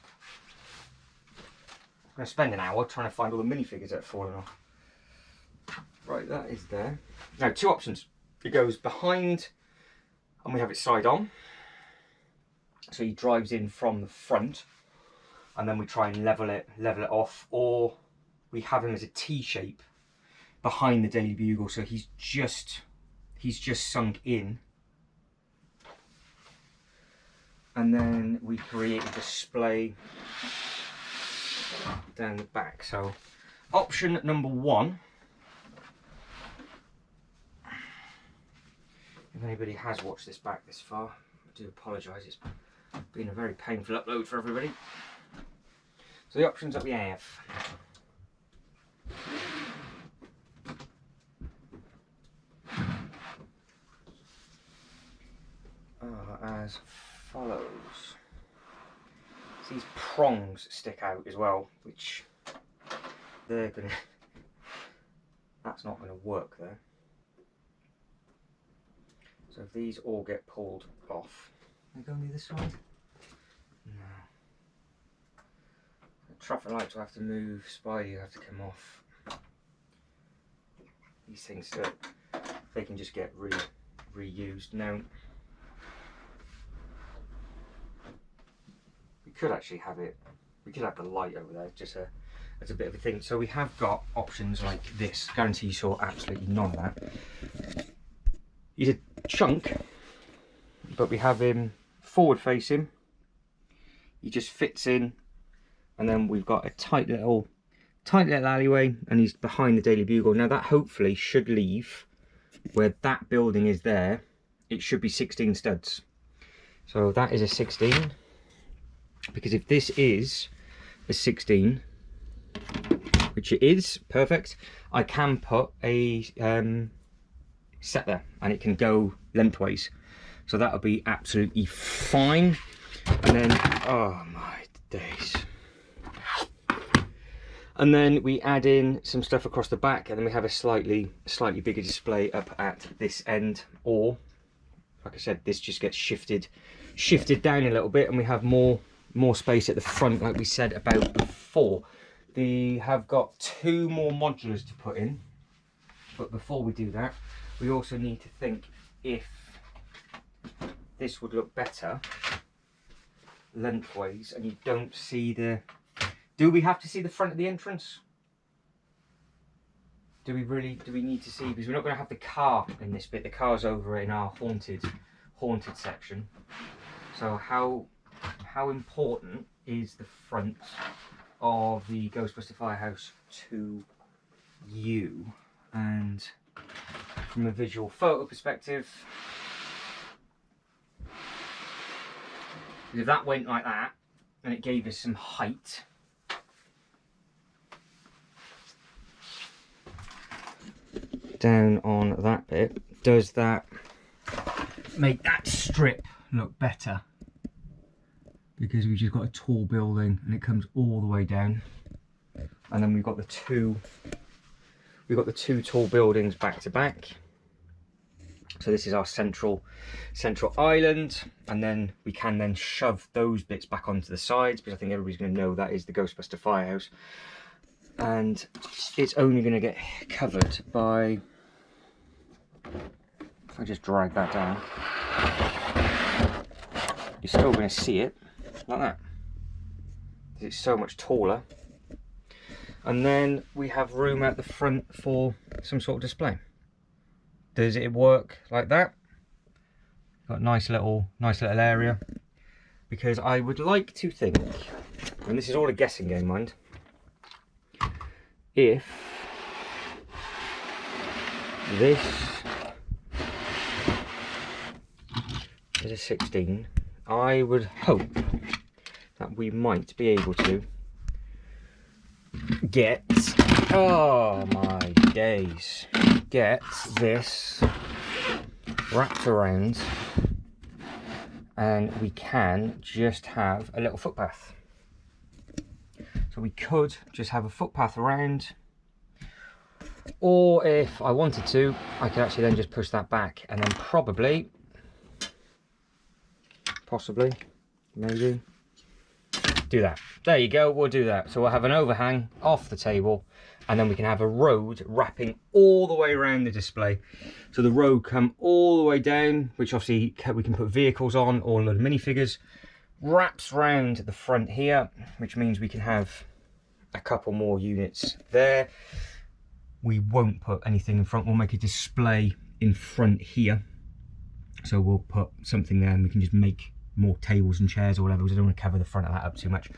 S1: I'm going to spend an hour trying to find all the minifigures that have fallen off. Right, that is there. Now, two options. It goes behind, and we have it side on. So he drives in from the front, and then we try and level it off, or we have him as a T shape behind the Daily Bugle, so he's just sunk in. And then we create a display down the back. So option number one, if anybody has watched this back this far, I do apologise, it's been a very painful upload for everybody. So the options that we have. Are as follows. These prongs stick out as well, which that's not gonna work there. So if these all get pulled off, can I go on the other side? No. The traffic lights will have to move, Spidey will have to come off. These things, they can just get reused. Now, we could actually have it, we could have the light over there, just as a bit of a thing. So we have got options like this. Guarantee you saw absolutely none of that. He's a chunk, but we have him forward facing. He just fits in, and then we've got a tight little alleyway, and he's behind the Daily Bugle. Now that hopefully should leave where that building is there. It should be 16 studs. So that is a 16, because if this is a 16, which it is, perfect, I can put a set there, and it can go lengthways. So that'll be absolutely fine. And then, oh my days. And then we add in some stuff across the back, and then we have a slightly bigger display up at this end. Or, like I said, this just gets shifted down a little bit, and we have more space at the front, like we said about before. We have got 2 more modulars to put in, but before we do that, we also need to think if this would look better lengthways, and you don't see the... Do we have to see the front of the entrance? Do we need to see? Because we're not going to have the car in this bit. The car's over in our haunted section. So how important is the front of the Ghostbuster Firehouse to you? And from a visual photo perspective, if that went like that and it gave us some height, down on that bit, does that make that strip look better? Because we've just got a tall building and it comes all the way down, and then we've got the two tall buildings back to back. So this is our central island, and then we can then shove those bits back onto the sides, because I think everybody's going to know that is the Ghostbuster Firehouse. And it's only going to get covered by, if I just drag that down, you're still going to see it like that. It's so much taller. And then we have room at the front for some sort of display. Does it work like that? Got a nice little area. Because I would like to think, and this is all a guessing game, mind, if this is a 16, I would hope that we might be able to get, oh my days, get this wrapped around, and we can just have a little footpath. So we could just have a footpath around, or if I wanted to, I could actually then just push that back and then possibly, maybe, do that. There you go, we'll do that. So we'll have an overhang off the table, and then we can have a road wrapping all the way around the display. So the road come all the way down, which obviously we can put vehicles on or a load of minifigures. Wraps round the front here, which means we can have a couple more units there. We won't put anything in front, we'll make a display in front here. So we'll put something there and we can just make more tables and chairs or whatever, because I don't want to cover the front of that up too much.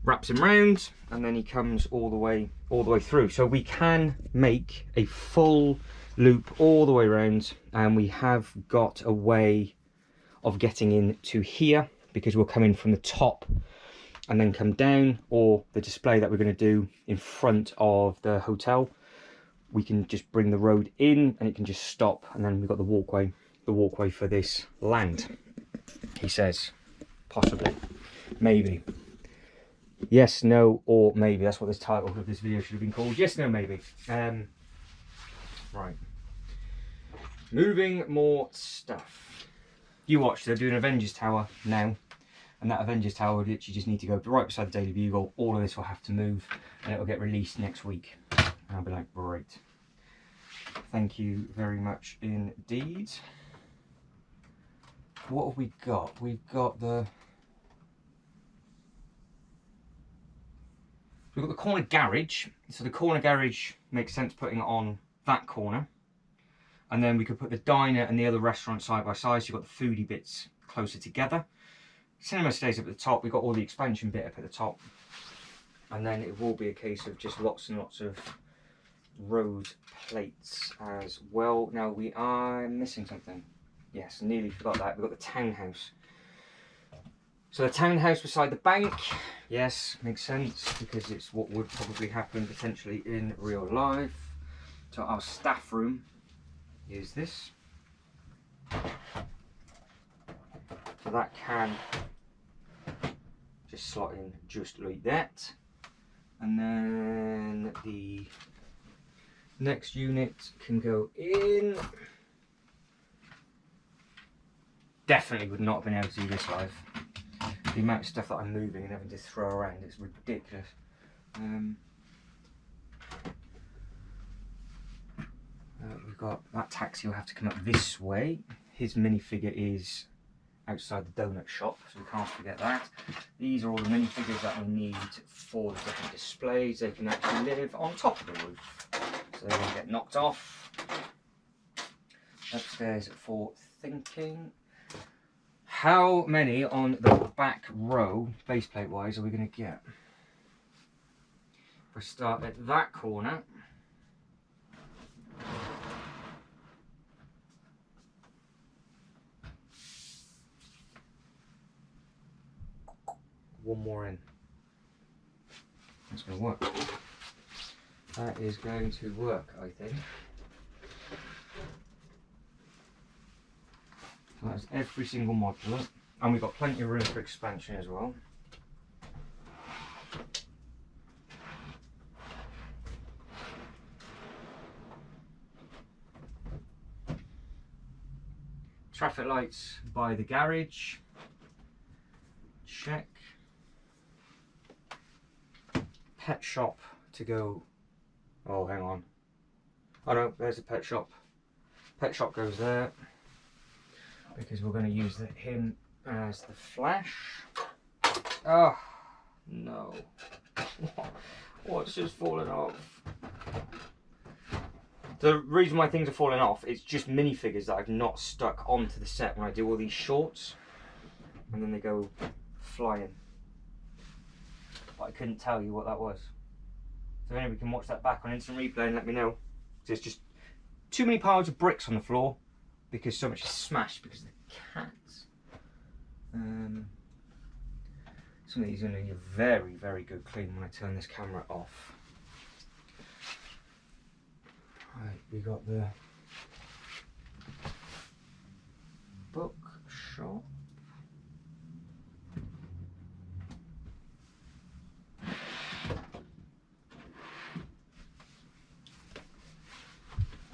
S1: Wraps him round, and then he comes all the way through. So we can make a full loop all the way around, and we have got a way of getting into here, because we'll come in from the top and then come down, or the display that we're going to do in front of the hotel, we can just bring the road in and it can just stop, and then we've got the walkway for this land. He says, possibly, maybe. Yes, no, or maybe. That's what this title of this video should have been called. Yes, no, maybe. Right. Moving more stuff. You watch, they're doing Avengers Tower now. And that Avengers Tower would literally just need to go right beside the Daily Bugle. All of this will have to move, and it will get released next week. And I'll be like, great. Thank you very much indeed. What have we got? We've got the corner garage. So the corner garage makes sense putting it on that corner. And then we could put the diner and the other restaurant side by side, so you've got the foodie bits closer together. Cinema stays up at the top. We've got all the expansion bit up at the top. And then it will be a case of just lots and lots of road plates as well. Now we are missing something. Yes, nearly forgot that. We've got the townhouse. So the townhouse beside the bank. Yes, makes sense, because it's what would probably happen potentially in real life. So our staff room use this. So that can just slot in just like that. And then the next unit can go in. Definitely would not have been able to do this live. The amount of stuff that I'm moving and having to throw around is ridiculous. We've got that taxi will have to come up this way. His minifigure is outside the donut shop, so we can't forget that. These are all the minifigures that we need for the different displays. They can actually live on top of the roof, so they won't get knocked off. Upstairs for thinking. How many on the back row, baseplate wise, are we going to get? If I start at that corner, one more in. That's going to work. That is going to work, I think. So that's every single modular, and we've got plenty of room for expansion as well. Traffic lights by the garage. Check. Pet shop to go. Oh, hang on. Oh no, there's the pet shop. Pet shop goes there because we're going to use him as the flash. Oh no! What's just fallen off? The reason why things are falling off is just minifigures that I've not stuck onto the set when I do all these shorts, and then they go flying. But I couldn't tell you what that was. So anyway, we can watch that back on instant replay and let me know. There's just too many piles of bricks on the floor because so much is smashed because of the cats. Some of these are going to need a very, very good clean when I turn this camera off. Right, we got the bookshop.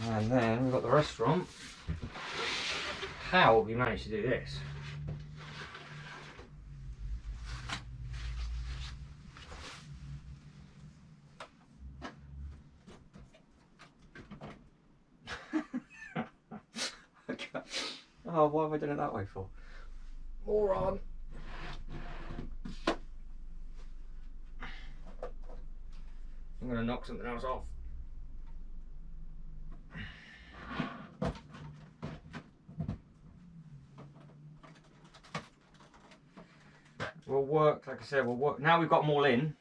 S1: And then we've got the restaurant. How have we managed to do this? Oh, why have I done it that way for? Moron! I'm going to knock something else off. We'll work, like I said, we'll work. Now we've got them all in.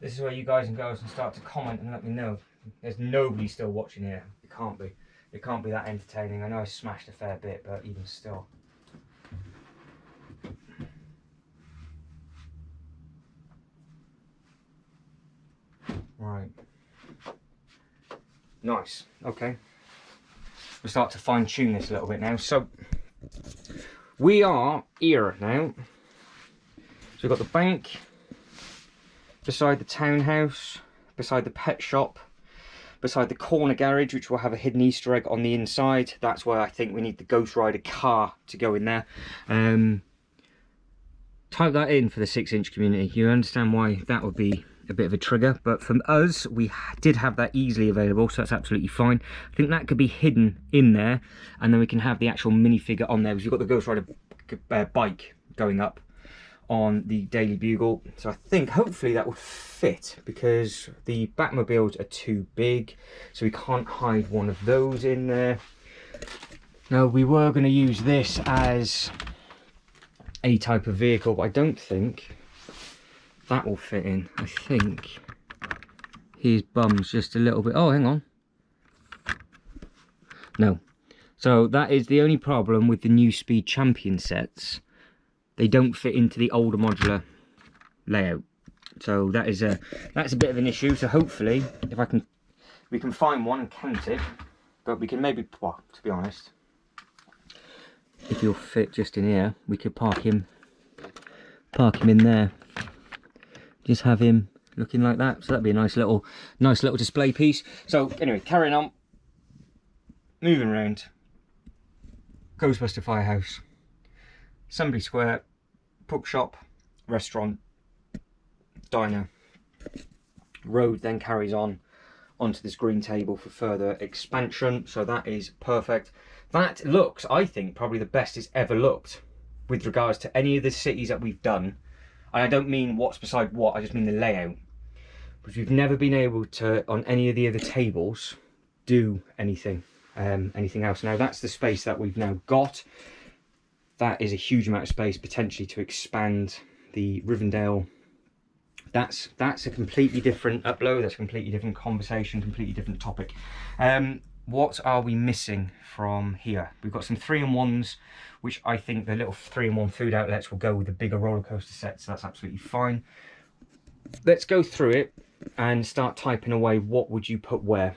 S1: This is where you guys and girls can start to comment and let me know. There's nobody still watching here. It can't be. It can't be that entertaining. I know I smashed a fair bit, but even still. Right. Nice. Okay. We'll start to fine tune this a little bit now. So, we are here now. So we've got the bank, beside the townhouse, beside the pet shop, beside the corner garage, which will have a hidden Easter egg on the inside. That's why I think we need the Ghost Rider car to go in there. Type that in for the 6-inch community. You understand why that would be a bit of a trigger, but from us, we did have that easily available, so that's absolutely fine. I think that could be hidden in there, and then we can have the actual minifigure on there, because you've got the Ghost Rider bike going up on the Daily Bugle. So I think hopefully that would fit, because the Batmobiles are too big, so we can't hide one of those in there. Now we were going to use this as a type of vehicle, but I don't think that will fit in. I think his bum's just a little bit, oh hang on, no. So that is the only problem with the new Speed Champion sets. They don't fit into the older modular layout, so that's a bit of an issue. So hopefully, if we can find one and count it, but we can maybe, well, to be honest, if you'll fit just in here, we could park him in there. Just have him looking like that. So that'd be a nice little display piece. So anyway, carrying on, moving around. Ghostbuster Firehouse, Assembly Square, bookshop, restaurant, diner. Road then carries on onto this green table for further expansion, so that is perfect. That looks, I think, probably the best it's ever looked with regards to any of the cities that we've done. And I don't mean what's beside what, I just mean the layout. Because we've never been able to, on any of the other tables, do anything else. Now that's the space that we've now got. That is a huge amount of space potentially to expand the Rivendell. That's a completely different upload, that's a completely different conversation, completely different topic. What are we missing from here? We've got some 3-in-1s, which I think the little 3-in-1 food outlets will go with the bigger roller coaster set, so that's absolutely fine. Let's go through it and start typing away. What would you put where?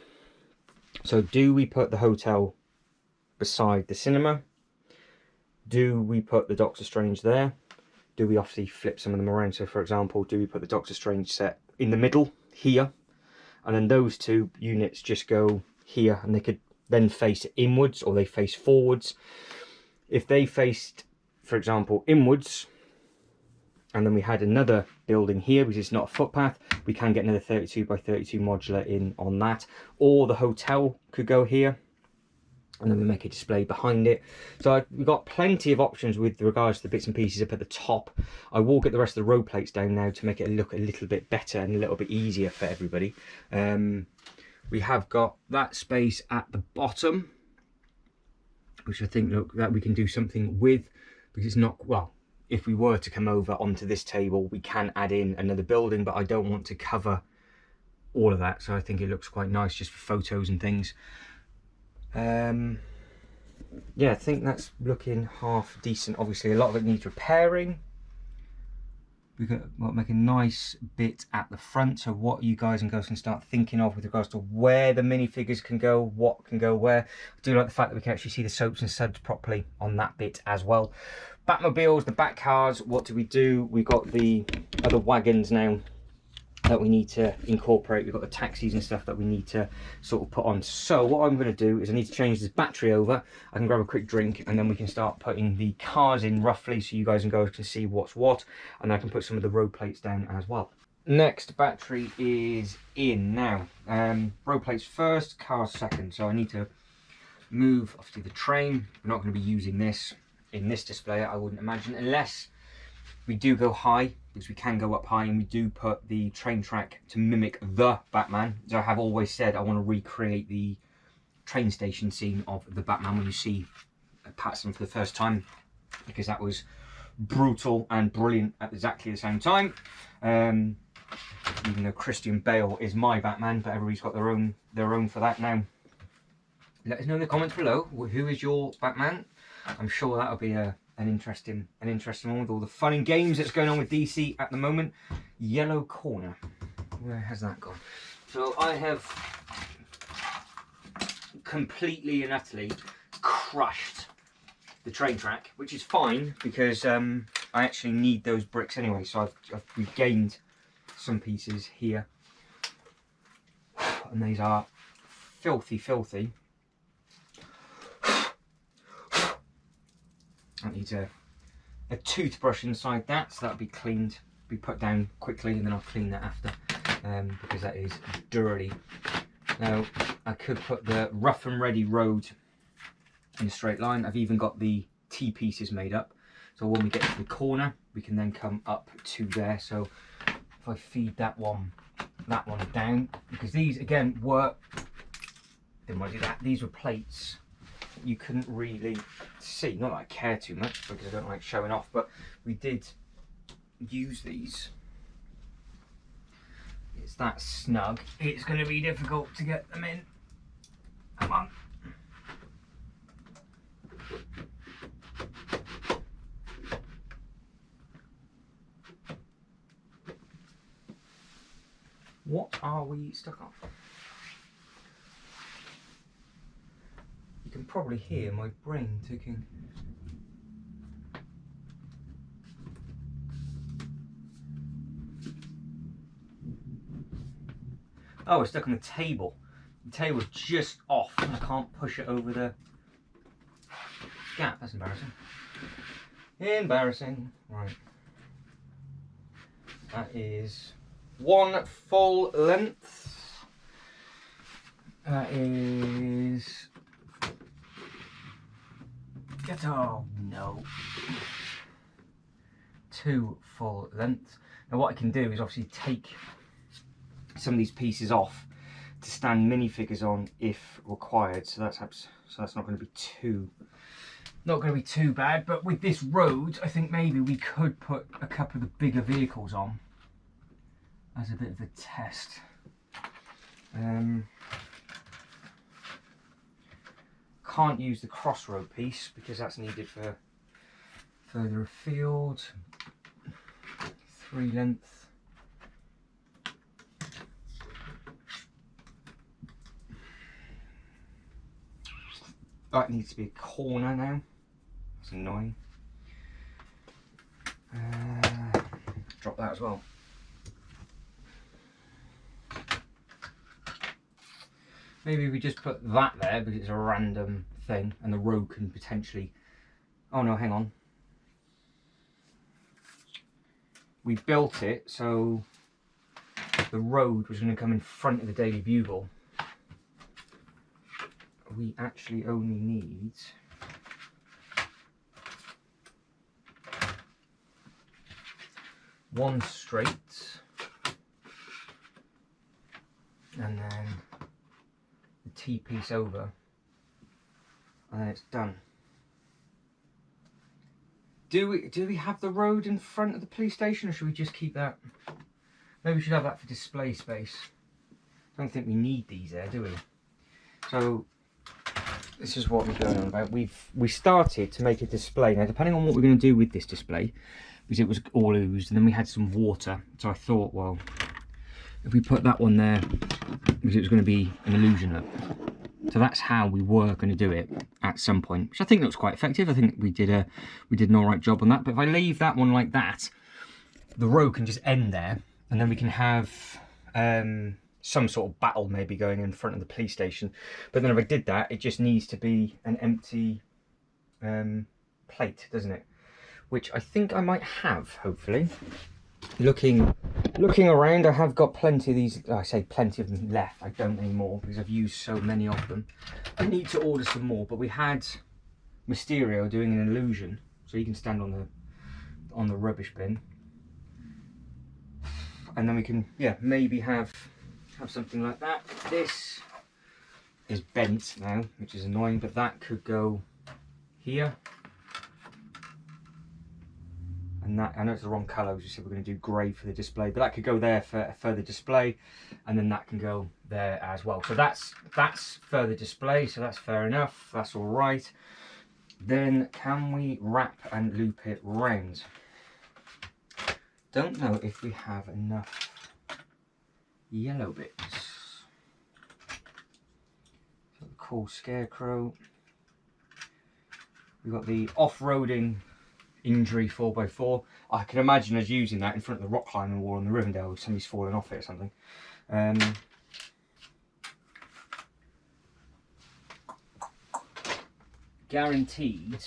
S1: So do we put the hotel beside the cinema? Do we put the Doctor Strange there? Do we obviously flip some of them around? So for example, do we put the Doctor Strange set in the middle here? And then those two units just go here, and they could then face inwards or they face forwards. If they faced, for example, inwards, and then we had another building here, because it's not a footpath, we can get another 32 by 32 modular in on that. Or the hotel could go here, and then we make a display behind it. So we've got plenty of options with regards to the bits and pieces up at the top. I will get the rest of the row plates down now to make it look a little bit better and a little bit easier for everybody. We have got that space at the bottom, which I think, look, that we can do something with, because it's not, well, if we were to come over onto this table, we can add in another building, but I don't want to cover all of that. So I think it looks quite nice just for photos and things. Yeah, I think that's looking half decent. Obviously a lot of it needs repairing. We could make a nice bit at the front. So what you guys and girls can start thinking of with regards to where the minifigures can go, what can go where. I do like the fact that we can actually see the soaps and suds properly on that bit as well. Batmobiles, the Bat cars, what do? We've got the other wagons now that we need to incorporate. We've got the taxis and stuff that we need to sort of put on. So what I'm going to do is I need to change this battery over. I can grab a quick drink, and then we can start putting the cars in roughly, so you guys and girls can see what's what, and I can put some of the row plates down as well. Next, battery is in now. Row plates first, cars second. So I need to move obviously the train. We're not going to be using this in this display, I wouldn't imagine, unless we do go high, because we can go up high, and we do put the train track to mimic the Batman. As I have always said, I want to recreate the train station scene of the Batman when you see Patterson for the first time, because that was brutal and brilliant at exactly the same time. Even though Christian Bale is my Batman, but everybody's got their own for that now. Let us know in the comments below, who is your Batman? I'm sure that'll be an interesting one with all the fun and games that's going on with DC at the moment. Yellow corner, where has that gone? So I have completely and utterly crushed the train track, which is fine because I actually need those bricks anyway. So I've regained some pieces here, and these are filthy. That needs a toothbrush inside that, so that'll be cleaned, be put down quickly, and then I'll clean that after, because that is dirty. Now I could put the rough and ready road in a straight line. I've even got the T-pieces made up, so when we get to the corner we can then come up to there. So if I feed that one down, because these again were, didn't want to do that, these were plates you couldn't really see. Not that I care too much, because I don't like showing off, but we did use these. It's that snug, it's going to be difficult to get them in. Come on. What are we stuck on? probably hear my brain ticking. Oh, it's stuck on the table. The table's just off and I can't push it over the gap. That's embarrassing. Embarrassing. Right. That is 1 full length. That is... Oh no. 2 full length. Now what I can do is obviously take some of these pieces off to stand minifigures on if required. So that's not going to be too bad. But with this road, I think maybe we could put a couple of the bigger vehicles on as a bit of a test. Can't use the crossroad piece because that's needed for further afield. 3 length. That needs to be a corner now. That's annoying. Drop that as well. Maybe we just put that there because it's a random thing and the road can potentially... Oh no, hang on. We built it so the road was going to come in front of the Daily Bugle. We actually only need one straight and then the T-piece over and then it's done. Do we have the road in front of the police station or should we just keep that? Maybe we should have that for display space. I don't think we need these there, do we? So this is what we're going on about. We started to make a display. Now depending on what we're going to do with this display, because it was all oozed and then we had some water, so I thought, well, if we put that one there, because it was going to be an illusion look. So that's how we were going to do it at some point, which I think looks quite effective. I think we did an all right job on that. But if I leave that one like that, the row can just end there, and then we can have some sort of battle maybe going in front of the police station. But then if I did that, it just needs to be an empty plate, doesn't it? Which I think I might have, hopefully. Looking around, I have got plenty of these. I say plenty of them left. I don't anymore because I've used so many of them. I need to order some more. But we had Mysterio doing an illusion, so he can stand on the rubbish bin, and then we can, yeah, maybe have something like that. This is bent now, which is annoying, but that could go here. And that, I know it's the wrong colour, we said we're going to do grey for the display, but that could go there for a further display, and then that can go there as well. So that's further display, so that's fair enough, that's all right. Then can we wrap and loop it round? Don't know if we have enough yellow bits. So the cool scarecrow. We've got the off-roading injury 4x4. I can imagine us using that in front of the rock climbing wall on the Rivendell if somebody's fallen off it or something. Guaranteed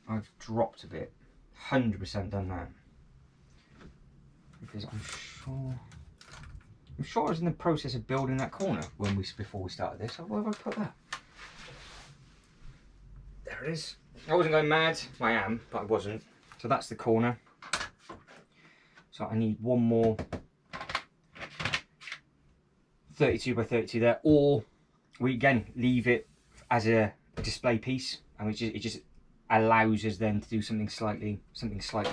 S1: I've dropped a bit. 100% done that. Because I'm sure I was in the process of building that corner before we started this. Where have I put that? There it is. I wasn't going mad. I am, but I wasn't. So that's the corner. So I need one more 32 by 32 there, or we again leave it as a display piece, and it just allows us then to do something slightly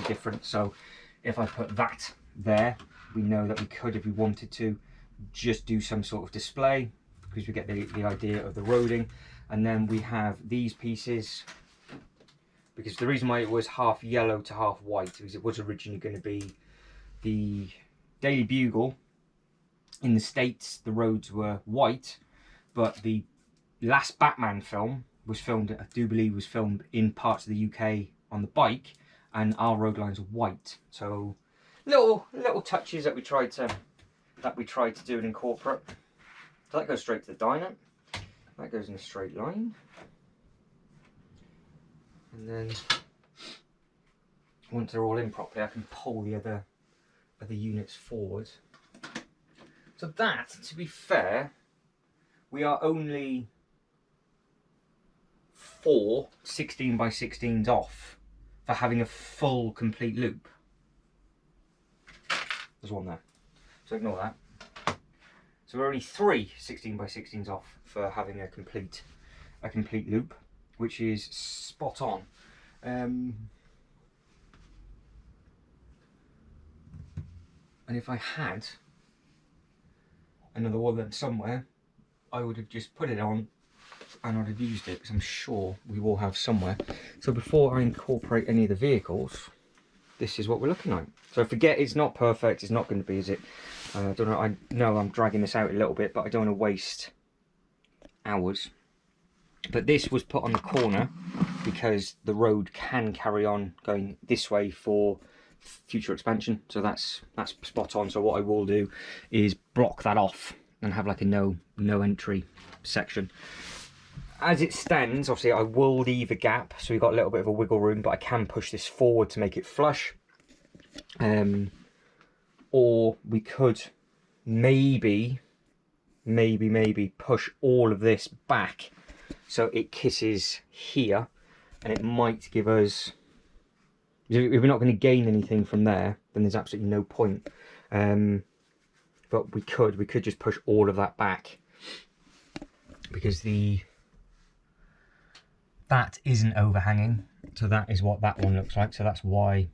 S1: different. So if I put that there, we know that we could, if we wanted to, just do some sort of display, because we get the idea of the roading. And then we have these pieces, because the reason why it was half yellow to half white, because it was originally going to be the Daily Bugle. In the States, the roads were white, but the last Batman film was filmed, I do believe, was filmed in parts of the UK on the bike, and our road lines are white. So little touches that we tried to do and incorporate. So that goes straight to the diner. That goes in a straight line, and then once they're all in properly, I can pull the other units forward. So that, to be fair, we are only 4 16x16s off for having a full complete loop. There's one there, so ignore that. So we're only 3 16x16s off for having a complete loop, which is spot on. And if I had another one of them somewhere, I would have just put it on and I'd have used it, because I'm sure we will have somewhere. So before I incorporate any of the vehicles, this is what we're looking like. So forget, it's not perfect, it's not going to be, is it? I don't know, I know I'm dragging this out a little bit, but I don't want to waste hours. But this was put on the corner because the road can carry on going this way for future expansion, so that's spot on. So what I will do is block that off and have like a no entry section. As it stands, obviously I will leave a gap, so we've got a little bit of a wiggle room, but I can push this forward to make it flush. Or we could maybe push all of this back so it kisses here, and it might give us, if we're not going to gain anything from there, then there's absolutely no point. But we could just push all of that back, because that isn't overhanging, so that is what that one looks like. So that's why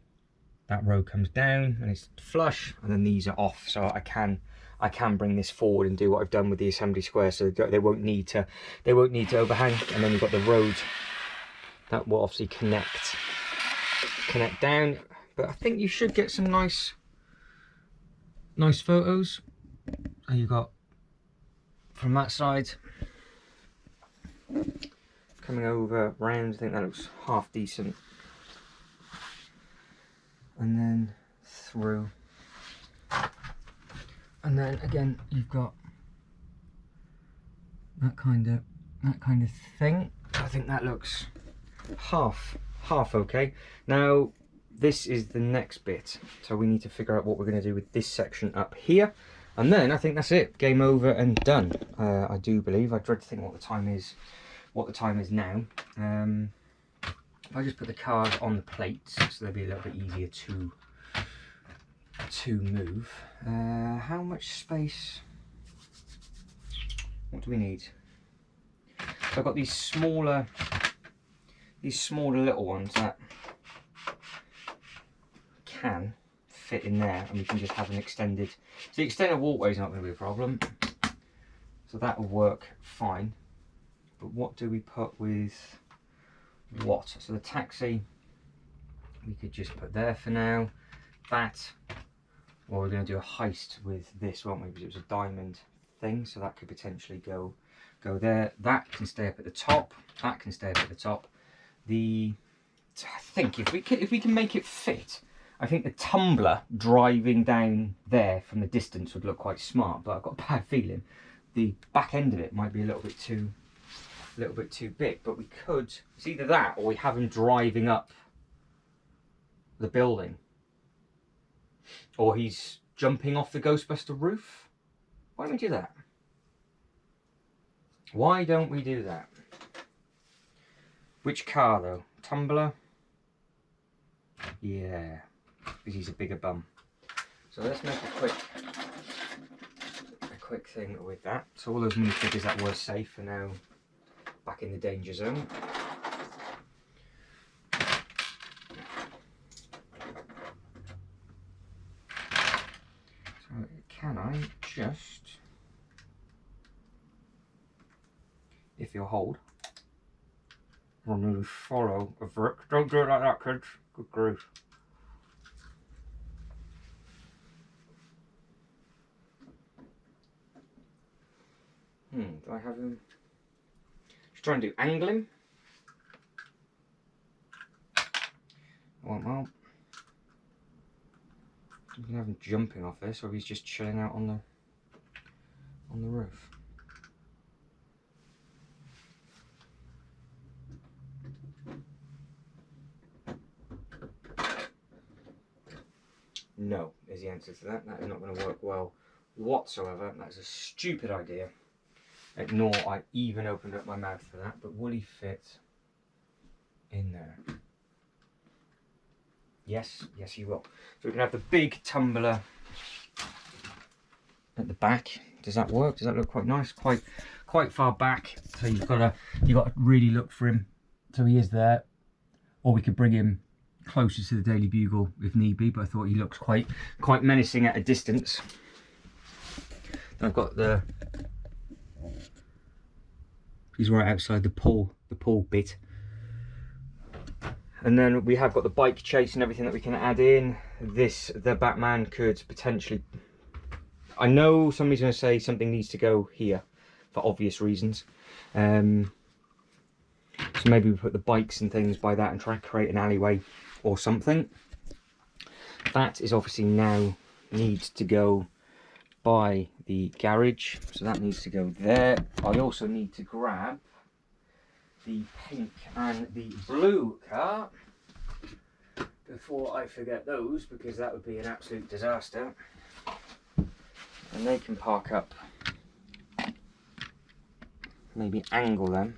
S1: that row comes down and it's flush, and then these are off. So I can bring this forward and do what I've done with the assembly square, so they won't need to overhang. And then you've got the road that will obviously connect down. But I think you should get some nice photos. And you got from that side coming over round, I think that looks half decent, and then through, and then again you've got that kind of thing. I think that looks half okay. Now this is the next bit, so we need to figure out what we're going to do with this section up here, and then I think that's it, game over and done. I do believe, I dread to think what the time is now. If I just put the cars on the plates, so they'll be a little bit easier to move. How much space? What do we need? So I've got these smaller little ones that can fit in there, and we can just have an extended. So the extended walkway is not going to be a problem, so that will work fine. But what do we put with what? So the taxi, we could just put there for now. That, well, we're going to do a heist with this, won't we? Because it was a diamond thing, so that could potentially go there. That can stay up at the top. That can stay up at the top. I think if we can make it fit, I think the tumbler driving down there from the distance would look quite smart. But I've got a bad feeling the back end of it might be a little bit too big. But we could, it's either that or we have him driving up the building, or he's jumping off the Ghostbuster roof. Why don't we do that? Why don't we do that? Which car though? Tumbler? Yeah, because he's a bigger bum. So let's make a quick thing with that. So all those minifigures that were safe are now back in the danger zone. So can I just, if you'll hold, remove follow of Rick. Don't do it like that, kids. Good grief. Do I have him? Try and do angling. Well, you can have him jumping off this, or he's just chilling out on the roof. No is the answer to that. That is not going to work well whatsoever. That's a stupid idea. Ignore I even opened up my mouth for that, but will he fit in there? Yes, yes he will. So we can have the big tumbler at the back. Does that work? Does that look quite nice? Quite far back. So you've got to really look for him. So he is there. Or we could bring him closer to the Daily Bugle if need be, but I thought he looks quite menacing at a distance. Then I've got he's right outside the pole bit. And then we have got the bike chase and everything that we can add in. The Batman could potentially, I know somebody's going to say something needs to go here for obvious reasons. So maybe we put the bikes and things by that and try to create an alleyway or something. That is obviously now needs to go by the garage, so that needs to go there. I also need to grab the pink and the blue car before I forget those, because that would be an absolute disaster. And they can park up, maybe angle them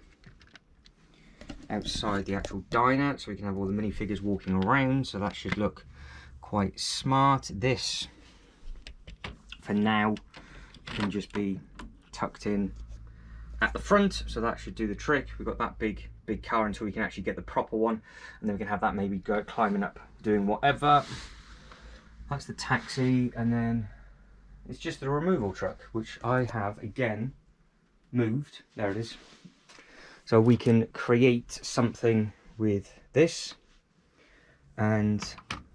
S1: outside the actual diner so we can have all the minifigures walking around, so that should look quite smart. This for now can just be tucked in at the front, so that should do the trick. We've got that big car until we can actually get the proper one, and then we can have that maybe go climbing up doing whatever. That's the taxi, and then it's just the removal truck, which I have again moved. There it is. So we can create something with this and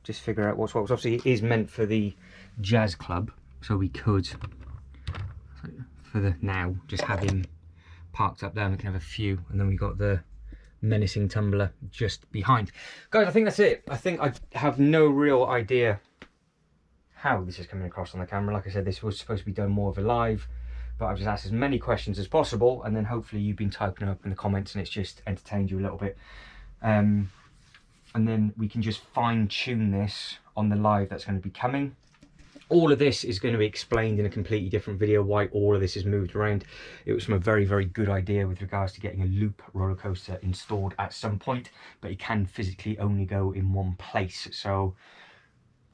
S1: just figure out what's what. Obviously it is meant for the jazz club, so we could, for the now, just have him parked up there and we can have a few, and then we got the menacing tumbler just behind. Guys, I think that's it. I think I have no real idea how this is coming across on the camera. Like I said, this was supposed to be done more of a live, but I've just asked as many questions as possible, and then hopefully you've been typing up in the comments and it's just entertained you a little bit. And then we can just fine-tune this on the live that's going to be coming. All of this is going to be explained in a completely different video why all of this is moved around. It was from a very good idea with regards to getting a loop roller coaster installed at some point, but it can physically only go in one place. So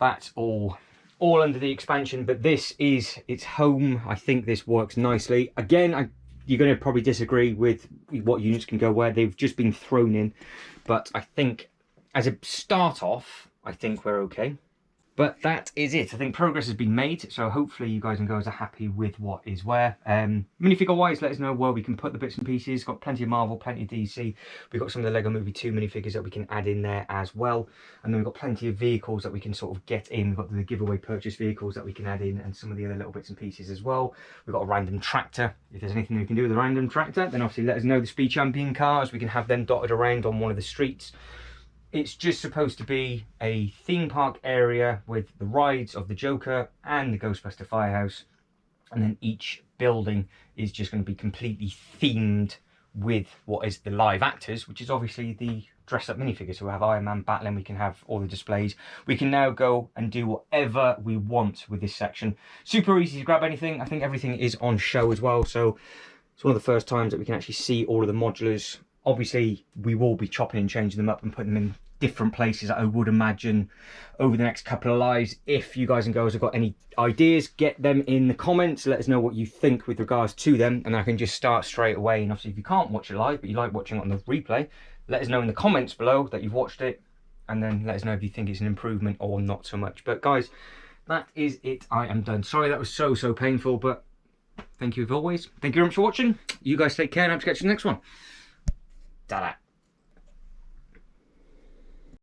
S1: that's all under the expansion, but this is its home. I think this works nicely. Again, you're going to probably disagree with what units can go where. They've just been thrown in, but I think as a start off, I think we're okay. But that is it. I think progress has been made, so hopefully you guys and girls are happy with what is where. Minifigure wise, let us know where we can put the bits and pieces. Got plenty of Marvel, plenty of DC. We've got some of the Lego Movie 2 minifigures that we can add in there as well. And then we've got plenty of vehicles that we can sort of get in. We've got the giveaway purchase vehicles that we can add in, and some of the other little bits and pieces as well. We've got a random tractor. If there's anything we can do with a random tractor, then obviously let us know. The Speed Champion cars, we can have them dotted around on one of the streets. It's just supposed to be a theme park area with the rides of the Joker and the Ghostbuster Firehouse. And then each building is just going to be completely themed with what is the live actors, which is obviously the dress-up minifigures. So we have Iron Man battling, we can have all the displays. We can now go and do whatever we want with this section. Super easy to grab anything. I think everything is on show as well. So it's one of the first times that we can actually see all of the modulars. Obviously, we will be chopping and changing them up and putting them in different places, I would imagine, over the next couple of lives. If you guys and girls have got any ideas, get them in the comments. Let us know what you think with regards to them, and I can just start straight away. And obviously, if you can't watch it live, but you like watching it on the replay, let us know in the comments below that you've watched it, and then let us know if you think it's an improvement or not so much. But guys, that is it. I am done. Sorry that was so painful, but thank you as always. Thank you very much for watching. You guys take care, and I hope to catch you in the next one. Ta-da.